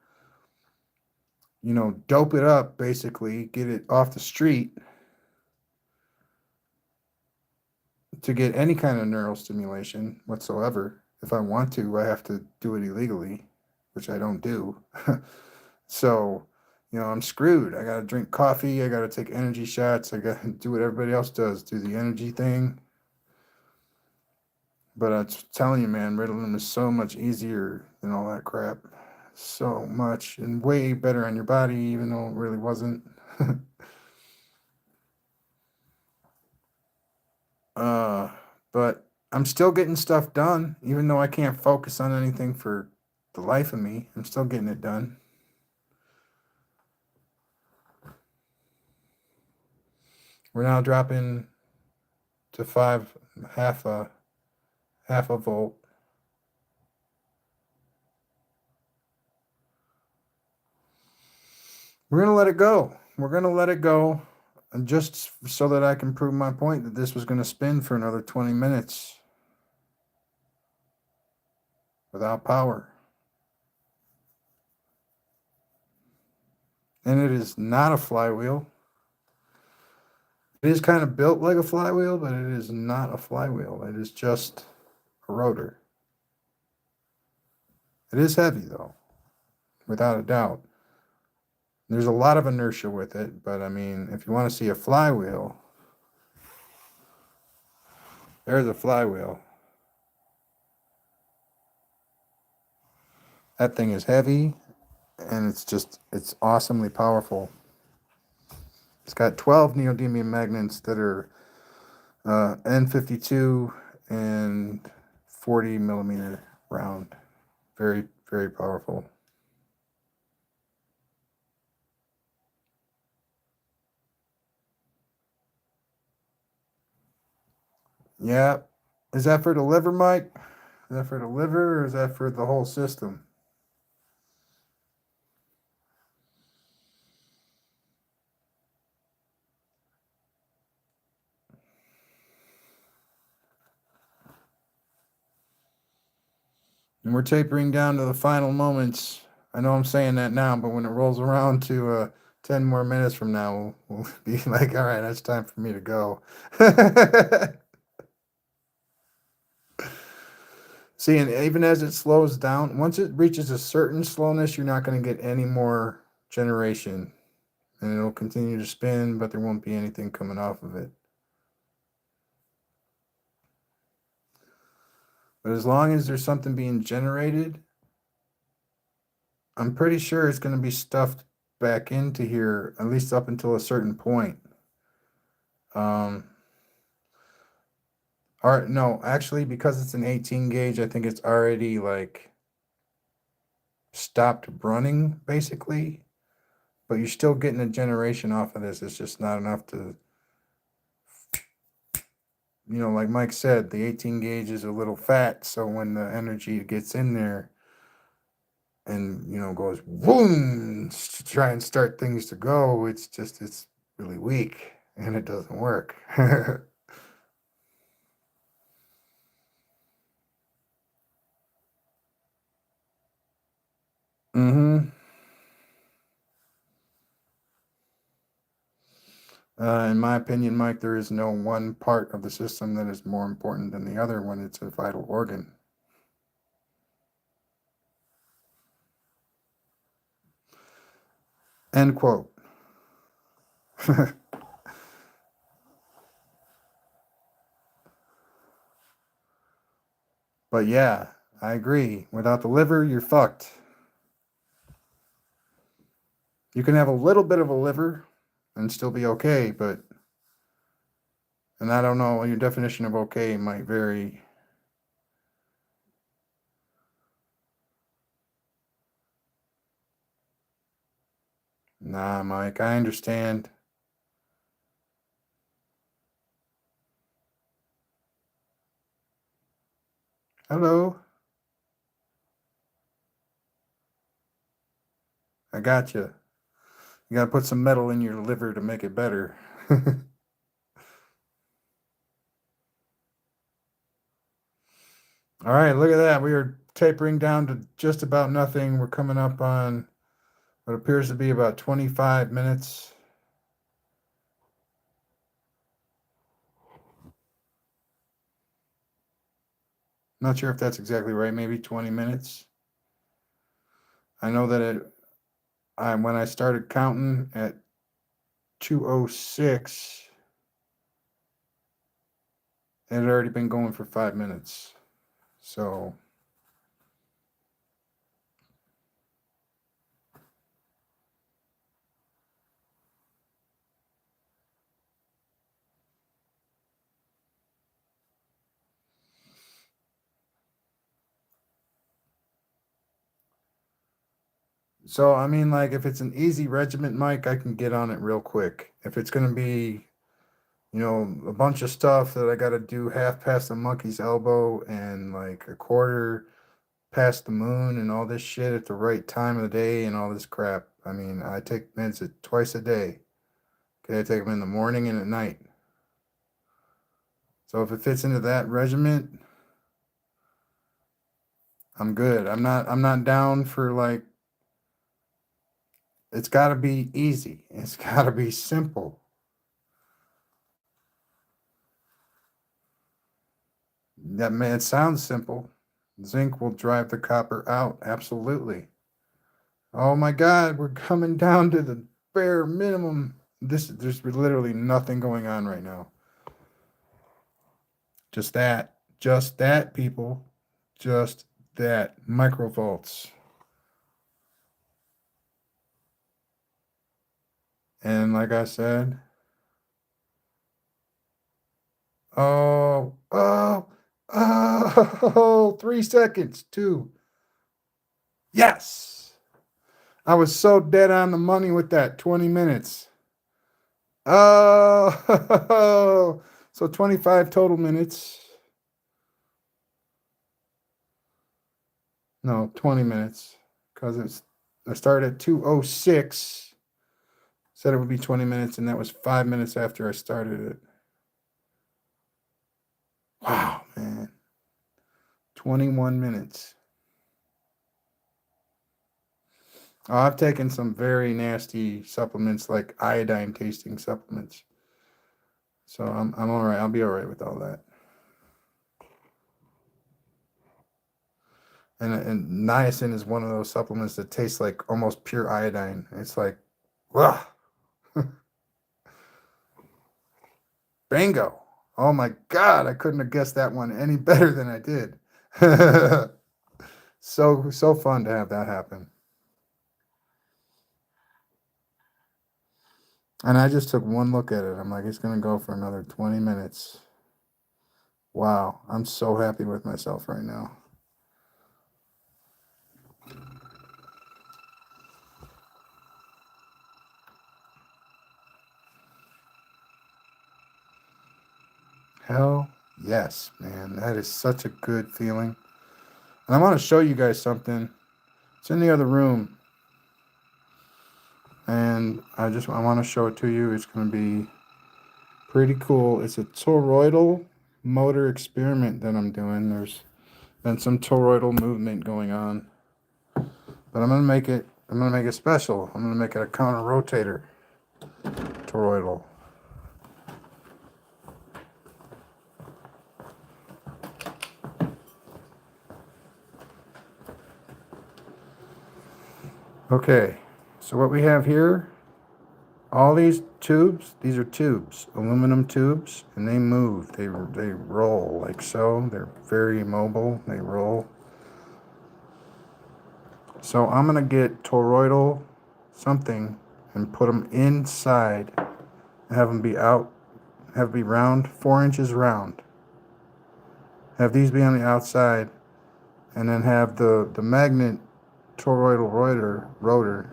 A: dope it up, basically, get it off the street to get any kind of neural stimulation whatsoever. If I want to, I have to do it illegally, which I don't do. So, I'm screwed. I got to drink coffee. I got to take energy shots. I got to do what everybody else does, do the energy thing. But I'm telling you, man, Ritalin is so much easier than all that crap. So much and way better on your body, even though it really wasn't. But I'm still getting stuff done, even though I can't focus on anything for the life of me. I'm still getting it done. We're now dropping to half a volt. We're gonna let it go. We're gonna let it go, just so that I can prove my point that this was gonna spin for another 20 minutes without power. And it is not a flywheel. It is kind of built like a flywheel, but it is not a flywheel. It is just a rotor. It is heavy, though, without a doubt. There's a lot of inertia with it, but I mean, if you want to see a flywheel, there's a flywheel. That thing is heavy, and it's awesomely powerful. It's got 12 neodymium magnets that are N52 and 40 millimeter round. Very, very powerful. Yeah. Is that for the liver, Mike? Is that for the liver or is that for the whole system? And we're tapering down to the final moments. I know I'm saying that now, but when it rolls around to 10 more minutes from now, we'll be like, all right, that's time for me to go. See, and even as it slows down, once it reaches a certain slowness, you're not going to get any more generation. And it'll continue to spin, but there won't be anything coming off of it. But as long as there's something being generated, I'm pretty sure it's going to be stuffed back into here, at least up until a certain point. No, actually, because it's an 18 gauge, I think it's already like stopped running, basically. But you're still getting a generation off of this. It's just not enough to, like Mike said, the 18 gauge is a little fat. So when the energy gets in there and, goes boom to try and start things to go, it's really weak. and it doesn't work. Mm-hmm. In my opinion, Mike, there is no one part of the system that is more important than the other when it's a vital organ. End quote. But yeah, I agree. Without the liver, you're fucked. You can have a little bit of a liver and still be okay, but, and I don't know, your definition of okay might vary. Nah, Mike, I understand. Hello, I got you. You got to put some metal in your liver to make it better. All right, look at that. We are tapering down to just about nothing. We're coming up on what appears to be about 25 minutes. Not sure if that's exactly right. Maybe 20 minutes. I know that when I started counting at 2:06, it had already been going for 5 minutes. So I mean, like, if it's an easy regiment, Mike, I can get on it real quick. If it's gonna be, a bunch of stuff that I gotta do half past the monkey's elbow and like a quarter past the moon and all this shit at the right time of the day and all this crap. I mean, I take meds twice a day. Okay, I take them in the morning and at night. So if it fits into that regiment, I'm good. I'm not down for like, it's got to be easy. It's got to be simple. That man, it sounds simple. Zinc will drive the copper out. Absolutely. Oh my God, we're coming down to the bare minimum. There's literally nothing going on right now. Just that, people. Just that. Microvolts. And like I said, oh, oh, 3 seconds, two. Yes. I was so dead on the money with that 20 minutes. Oh, so 25 total minutes. No, 20 minutes. Because I started at 2:06. Said it would be 20 minutes, and that was 5 minutes after I started it. Wow, man. 21 minutes. Oh, I've taken some very nasty supplements, like iodine tasting supplements. So I'm all right. I'll be all right with all that. And niacin is one of those supplements that tastes like almost pure iodine. It's like, ugh. Bingo. Oh my God, I couldn't have guessed that one any better than I did. So fun to have that happen. And I just took one look at it. I'm like, it's gonna go for another 20 minutes. Wow, I'm so happy with myself right now. Hell yes, man. That is such a good feeling. And I want to show you guys something. It's in the other room. And I want to show it to you. It's going to be Pretty cool. It's a toroidal motor experiment that I'm doing. There's been some toroidal movement going on. But I'm gonna make it special. I'm gonna make it a counter rotator toroidal. Okay, so what we have here, all these tubes, these are tubes, aluminum tubes, and they move. They roll like so. They're very mobile. They roll. So I'm gonna get toroidal something and put them inside and have them be out, have it be round, 4 inches round. Have these be on the outside, and then have the magnet toroidal rotor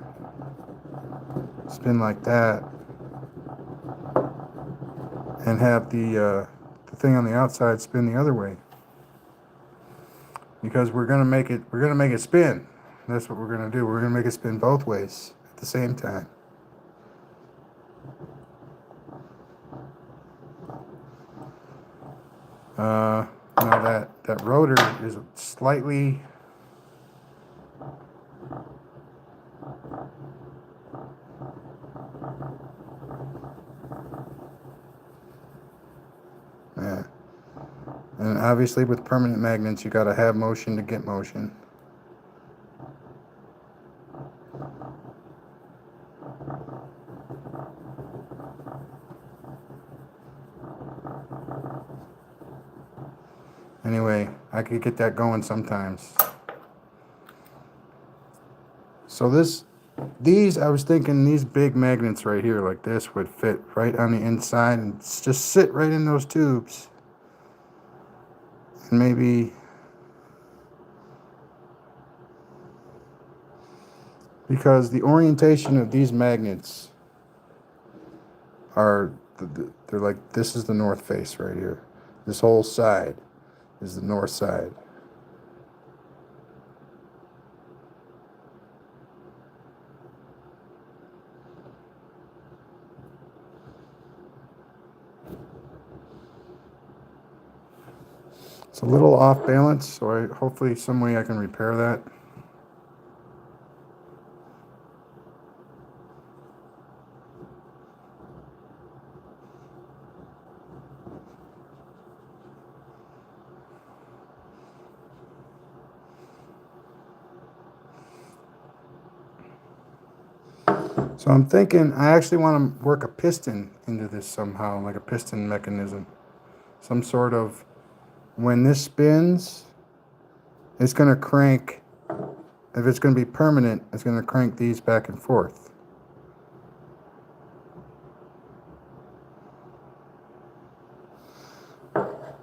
A: spin like that, and have the thing on the outside spin the other way, because we're gonna make it spin. That's what we're gonna do. We're gonna make it spin both ways at the same time. Now that rotor is slightly and obviously with permanent magnets you got to have motion to get motion. Anyway, I could get that going sometimes. So these, I was thinking these big magnets right here like this would fit right on the inside and just sit right in those tubes. And maybe, because the orientation of these magnets are, they're like, this is the north face right here. This whole side is the north side. It's a little off balance, so hopefully some way I can repair that. So I'm thinking I actually want to work a piston into this somehow, like a piston mechanism. Some sort of, when this spins, it's going to crank, if it's going to be permanent, it's going to crank these back and forth.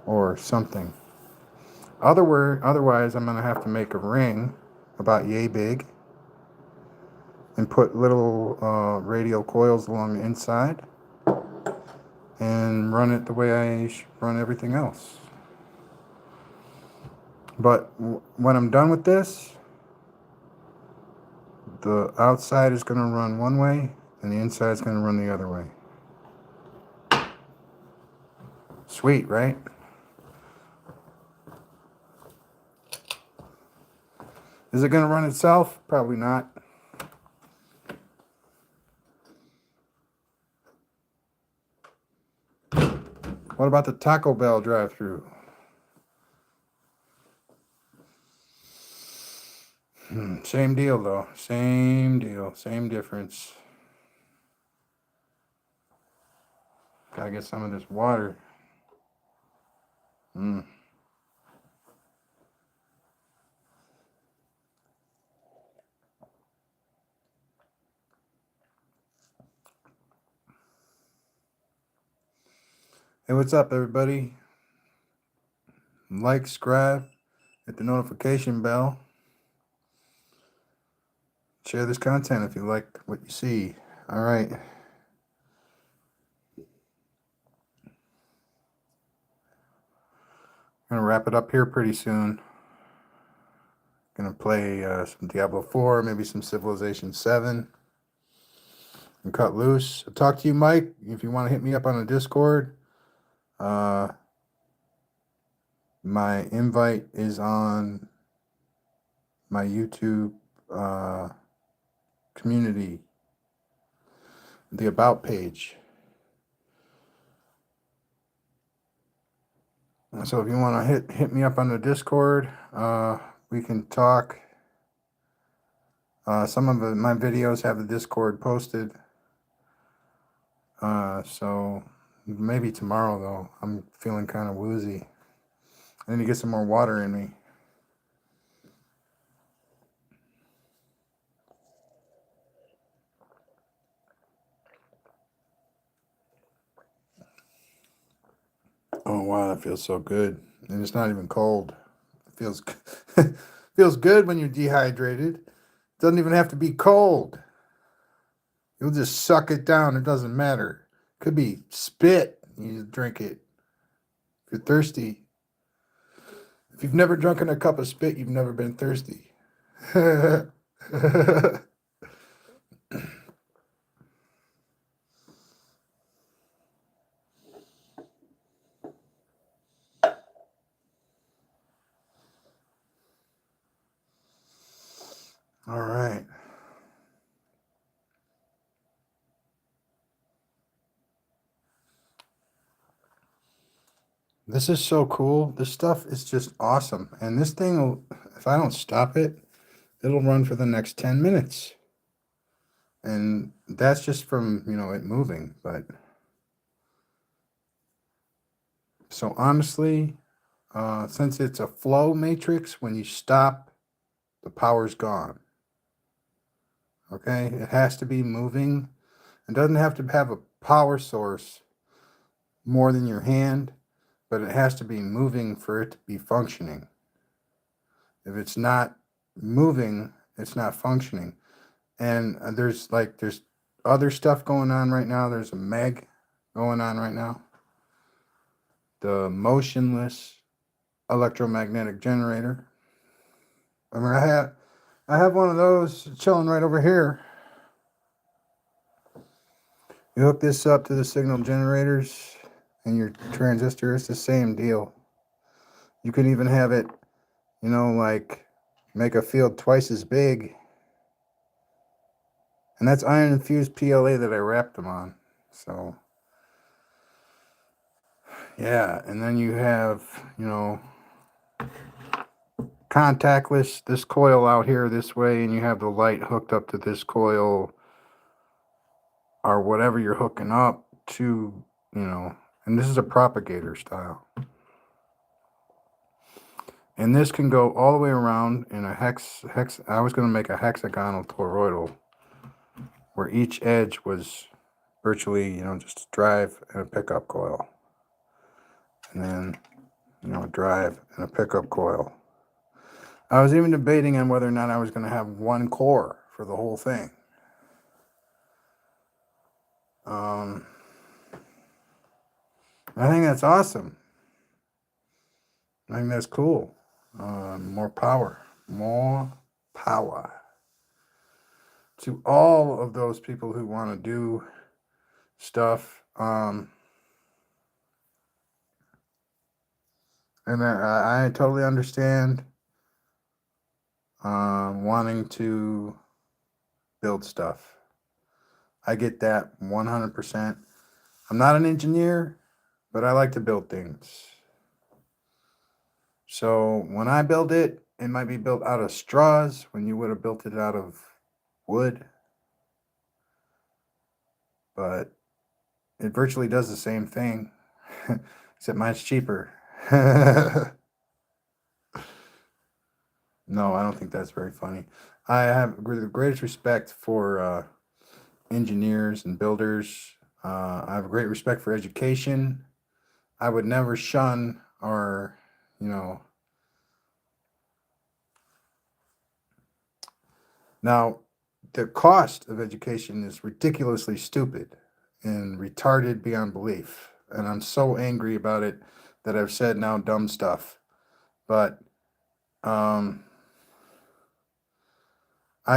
A: Or something. Otherwise, I'm going to have to make a ring about yay big and put little radial coils along the inside and run it the way I run everything else. But when I'm done with this, the outside is going to run one way and the inside is going to run the other way. Sweet, right? Is it going to run itself? Probably not. What about the Taco Bell drive-thru? Same deal, though. Same deal. Same difference. Gotta get some of this water. Hey, what's up, everybody? Like, subscribe, hit the notification bell. Share this content if you like what you see. All right. I'm gonna wrap it up here pretty soon. Gonna play some Diablo 4, maybe some Civilization 7. and cut loose. I'll talk to you, Mike. If you want to hit me up on the Discord, my invite is on my YouTube community, the About page. So if you want to hit me up on the Discord, we can talk. Some of my videos have the Discord posted. So maybe tomorrow, though. I'm feeling kind of woozy. I need to get some more water in me. Oh, wow, that feels so good. And it's not even cold. It feels, feels good when you're dehydrated. It doesn't even have to be cold. You'll just suck it down. It doesn't matter. It could be spit. You just drink it. If you're thirsty. If you've never drunken a cup of spit, you've never been thirsty. All right. This is so cool. This stuff is just awesome. And this thing will, if I don't stop it, it'll run for the next 10 minutes. And that's just from, it moving. But so honestly, since it's a flow matrix, when you stop, the power's gone. Okay? It has to be moving. It doesn't have to have a power source more than your hand, but it has to be moving for it to be functioning. If it's not moving, it's not functioning. And there's other stuff going on right now. There's a MEG going on right now. The motionless electromagnetic generator. I mean, I have one of those chilling right over here. You hook this up to the signal generators and your transistor, it's the same deal. You can even have it, make a field twice as big. And that's iron infused PLA that I wrapped them on. So, yeah. And then you have, contactless, this coil out here this way, and you have the light hooked up to this coil or whatever you're hooking up to, and this is a propagator style. And this can go all the way around in a hex. I was going to make a hexagonal toroidal where each edge was virtually, just a drive and a pickup coil. And then, a drive and a pickup coil. I was even debating on whether or not I was going to have one core for the whole thing. I think that's awesome. I think that's cool. More power. More power. To all of those people who want to do stuff. And I totally understand wanting to build stuff. I get that 100%. I'm not an engineer, but I like to build things. So when I build it, it might be built out of straws when you would have built it out of wood. But it virtually does the same thing, except mine's cheaper. No, I don't think that's very funny. I have the greatest respect for engineers and builders. I have a great respect for education. I would never shun or, Now, the cost of education is ridiculously stupid and retarded beyond belief. And I'm so angry about it that I've said now dumb stuff. But I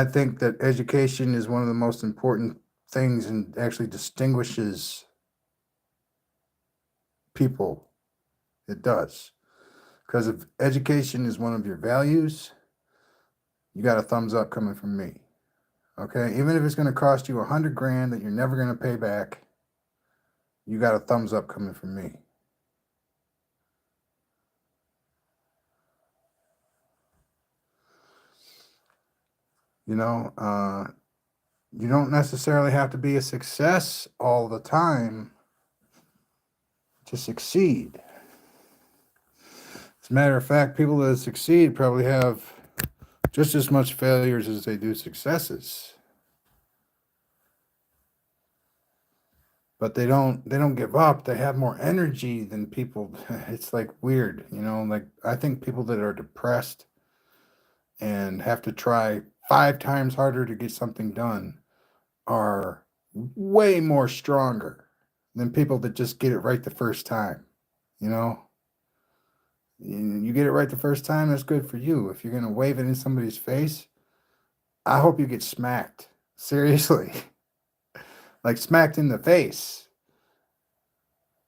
A: think that education is one of the most important things and actually distinguishes people. It does. Because if education is one of your values, you got a thumbs up coming from me. Okay? Even if it's going to cost you $100 grand that you're never going to pay back, you got a thumbs up coming from me. You know, you don't necessarily have to be a success all the time to succeed. As a matter of fact, people that succeed probably have just as much failures as they do successes. But they don't give up. They have more energy than people. It's like weird, you know, like I think people that are depressed and have to try 5 times harder to get something done are way more stronger than people that just get it right the first time. You know, you get it right the first time, that's good for you. If you're going to wave it in somebody's face, I hope you get smacked. Seriously. Like smacked in the face.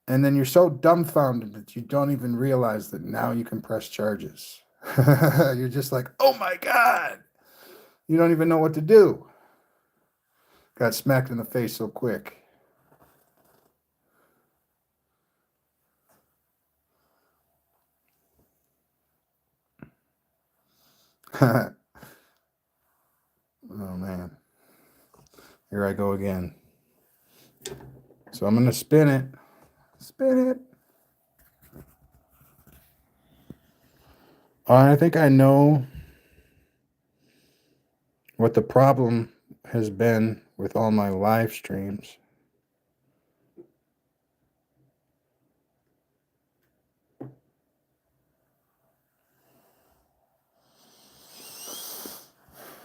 A: And then you're so dumbfounded that you don't even realize that now you can press charges. You're just like, oh my God. You don't even know what to do. Got smacked in the face so quick. Oh man. Here I go again. So I'm going to spin it. Spin it. I think I know what the problem has been with all my live streams.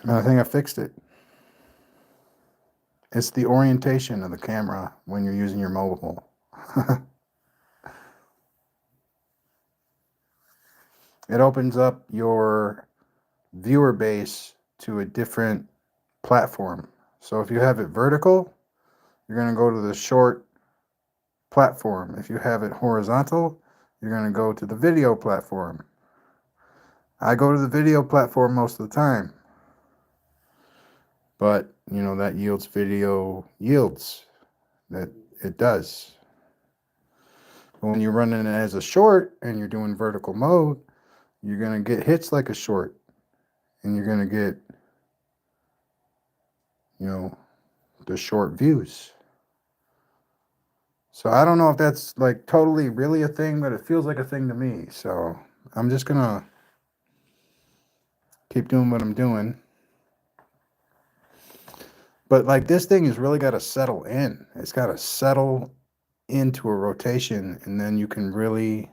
A: And I think I fixed it. It's the orientation of the camera when you're using your mobile. It opens up your viewer base to a different platform. So if you have it vertical, you're going to go to the short platform. If you have it horizontal, you're going to go to the video platform. I go to the video platform most of the time. But, you know, that yields video yields. That it does. But when you're running it as a short and you're doing vertical mode, you're going to get hits like a short. And you're going to get, you know, the short views. So I don't know if that's like totally really a thing, but it feels like a thing to me. So I'm just going to keep doing what I'm doing. But like this thing has really got to settle in. It's got to settle into a rotation, and then you can really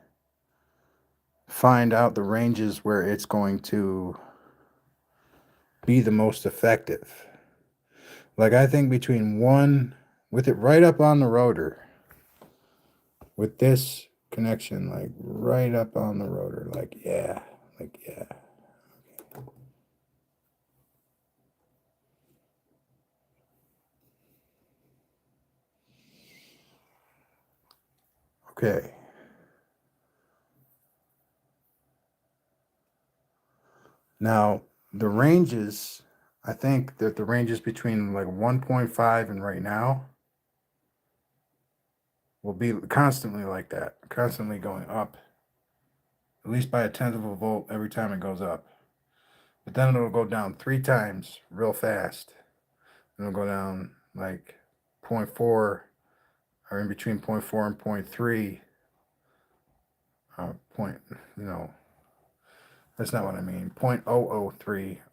A: find out the ranges where it's going to be the most effective. Like I think between one, with it right up on the rotor, with this connection, like right up on the rotor, like yeah. Okay. Now, the ranges, I think that the ranges between like 1.5 and right now will be constantly like that, constantly going up, at least by 1/10 of a volt every time it goes up. But then it'll go down 3 times real fast. It'll go down like 0.4 or in between 0.4 and 0.3. You know, that's not what I mean. 0.003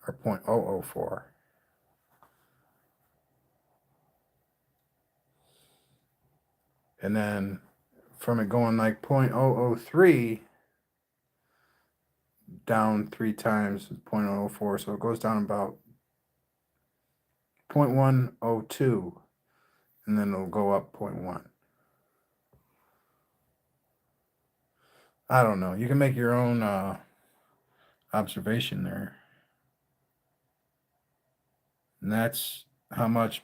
A: or 0.004. And then from it going like 0.003 down 3 times 0.004, so it goes down about 0.102, and then it'll go up 0.1. I don't know. You can make your own observation there. And that's how much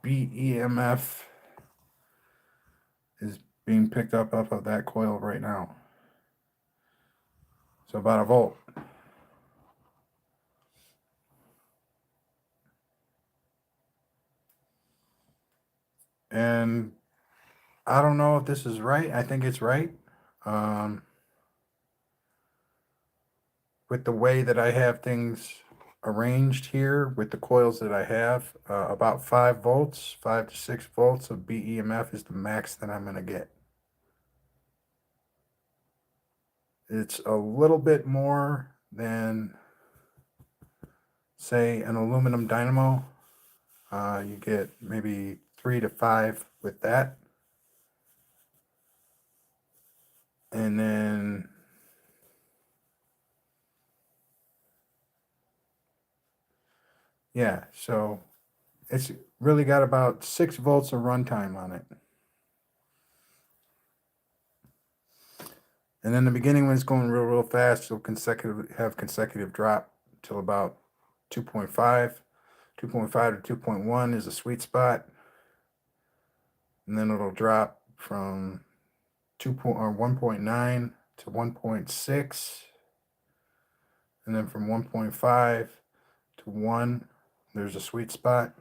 A: BEMF is being picked up off of that coil right now. So about a volt. And I don't know if this is right. I think it's right. With the way that I have things arranged here, with the coils that I have, about 5 volts, 5 to 6 volts of BEMF is the max that I'm going to get. It's a little bit more than, say, an aluminum dynamo. You get maybe 3 to 5 with that. And then yeah, so it's really got about 6 volts of runtime on it. And then the beginning when it's going real fast, you'll have consecutive drop till about 2.5. 2.5 to 2.1 is a sweet spot. And then it'll drop from 1.9 to 1.6. And then from 1.5 to 1, there's a sweet spot.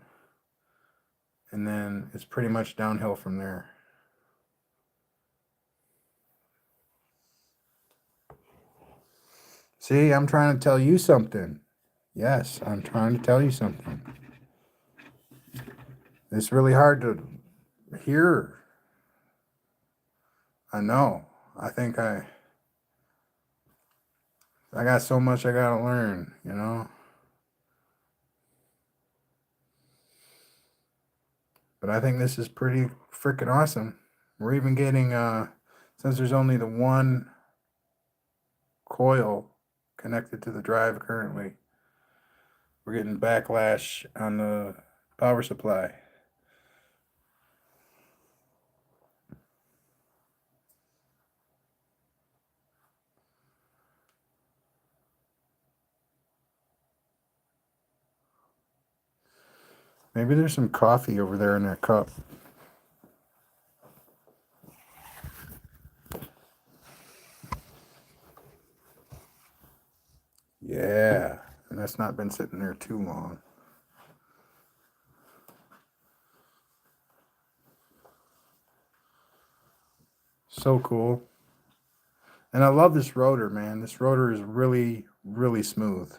A: And then it's pretty much downhill from there. See, I'm trying to tell you something. Yes, I'm trying to tell you something. It's really hard to hear. I know. I think I got so much I gotta learn, you know? But I think this is pretty freaking awesome. We're even getting, since there's only the one coil connected to the drive currently, we're getting backlash on the power supply. Maybe there's some coffee over there in that cup. Yeah, and that's not been sitting there too long. So cool. And I love this rotor, man. This rotor is really, really smooth.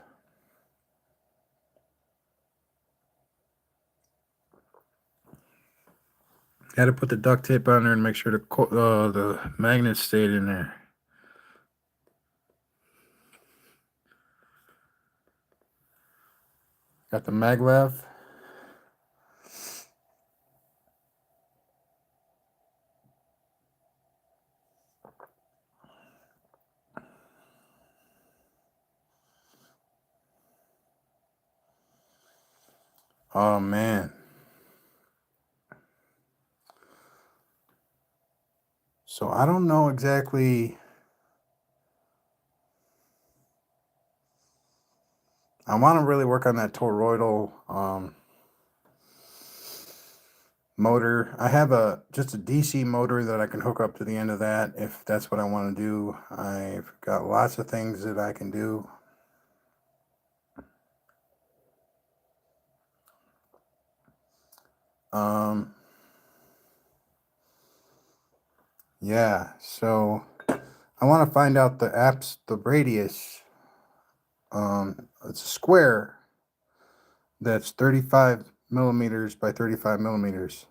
A: Had to put the duct tape on there and make sure the magnets stayed in there. Got the maglev. Oh man. So I don't know exactly. I want to really work on that toroidal motor. I have just a DC motor that I can hook up to the end of that if that's what I want to do. I've got lots of things that I can do. Yeah, so I want to find out the radius. It's a square that's 35 millimeters by 35 millimeters.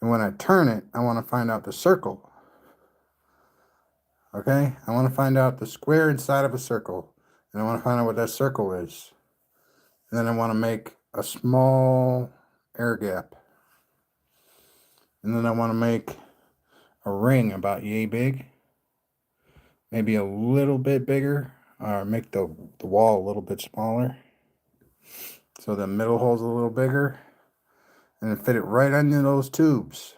A: And when I turn it, I want to find out the circle. Okay, I want to find out the square inside of a circle. And I want to find out what that circle is. And then I want to make a small air gap. And then I want to make a ring about yay big. Maybe a little bit bigger. Or make the wall a little bit smaller. So the middle hole's a little bigger. And then fit it right under those tubes.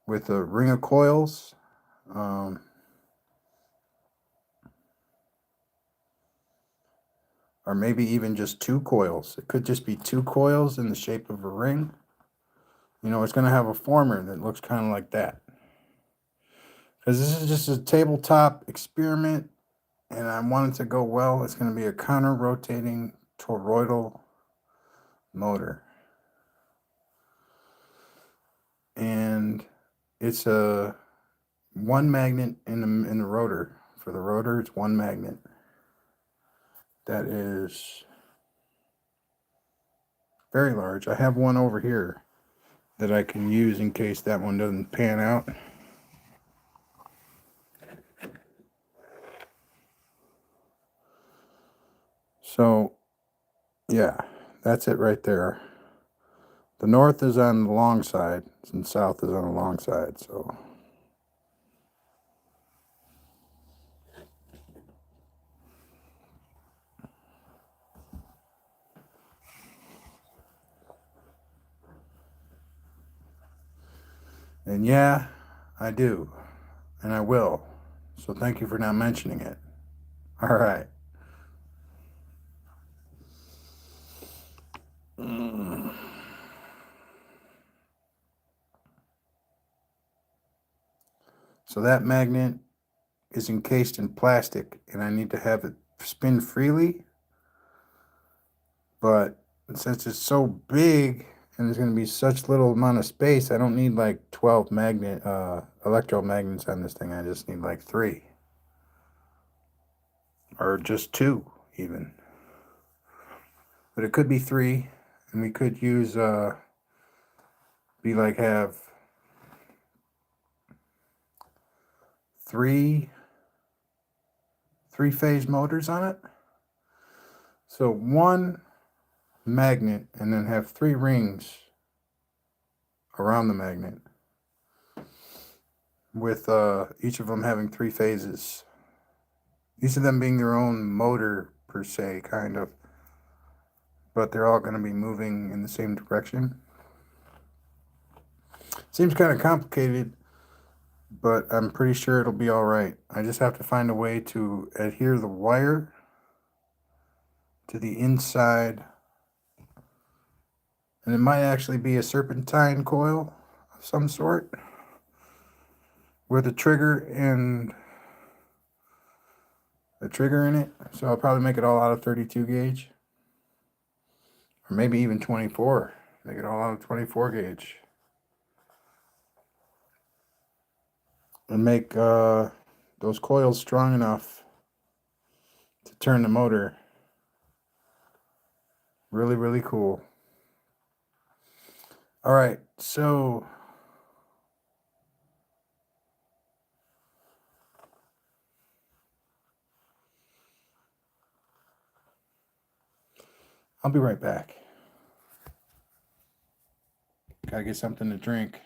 A: With a ring of coils. Or maybe even just 2 coils. It could just be 2 coils in the shape of a ring. you know, it's going to have a former that looks kind of like that. Because this is just a tabletop experiment, and I want it to go well. It's going to be a counter-rotating toroidal motor. And it's a one magnet in the rotor. For the rotor, it's one magnet. That is very large. I have one over here that I can use in case that one doesn't pan out. So, yeah, that's it right there. The north is on the long side, and south is on the long side, so. And yeah, I do. And I will. So thank you for not mentioning it. All right. So that magnet is encased in plastic, and I need to have it spin freely. But since it's so big and there's going to be such little amount of space, I don't need like 12 electromagnets on this thing. I just need like 3. Or just 2 even. But it could be 3, and we could use have 3-phase motors on it. So 1 magnet, and then have 3 rings around the magnet, with each of them having 3 phases. Each of them being their own motor per se, kind of, but they're all going to be moving in the same direction. Seems kind of complicated, but I'm pretty sure it'll be all right. I just have to find a way to adhere the wire to the inside, and it might actually be a serpentine coil of some sort with a trigger and a trigger in it. So I'll probably make it all out of 32 gauge, or maybe even 24. Make it all out of 24 gauge. And make those coils strong enough to turn the motor. Really, really cool. All right, so I'll be right back. Gotta get something to drink.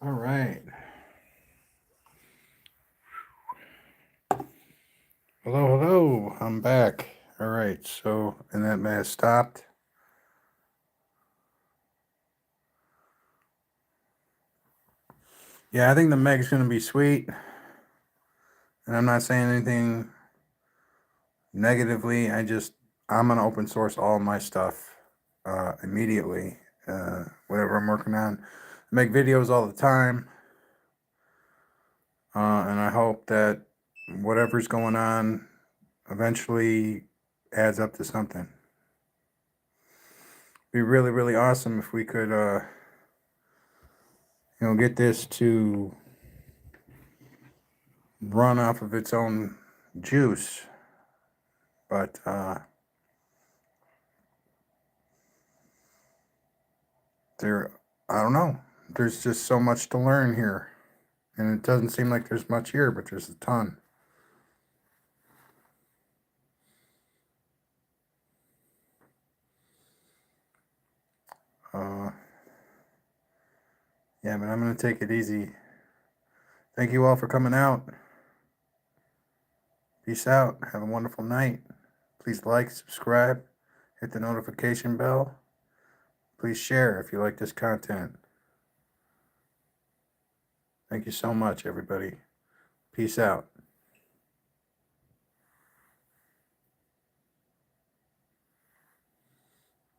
A: All right. Hello, hello. I'm back. All right. So, and that may have stopped. Yeah, I think the Meg's going to be sweet. And I'm not saying anything negatively. I'm going to open source all my stuff immediately. Whatever I'm working on. I make videos all the time. And I hope that whatever's going on eventually adds up to something. It'd be really, really awesome if we could, get this to run off of its own juice. But, I don't know. There's just so much to learn here. And it doesn't seem like there's much here, but there's a ton. Yeah, but I'm going to take it easy. Thank you all for coming out. Peace out. Have a wonderful night. Please like, subscribe, hit the notification bell. Please share if you like this content. Thank you so much, everybody. Peace out.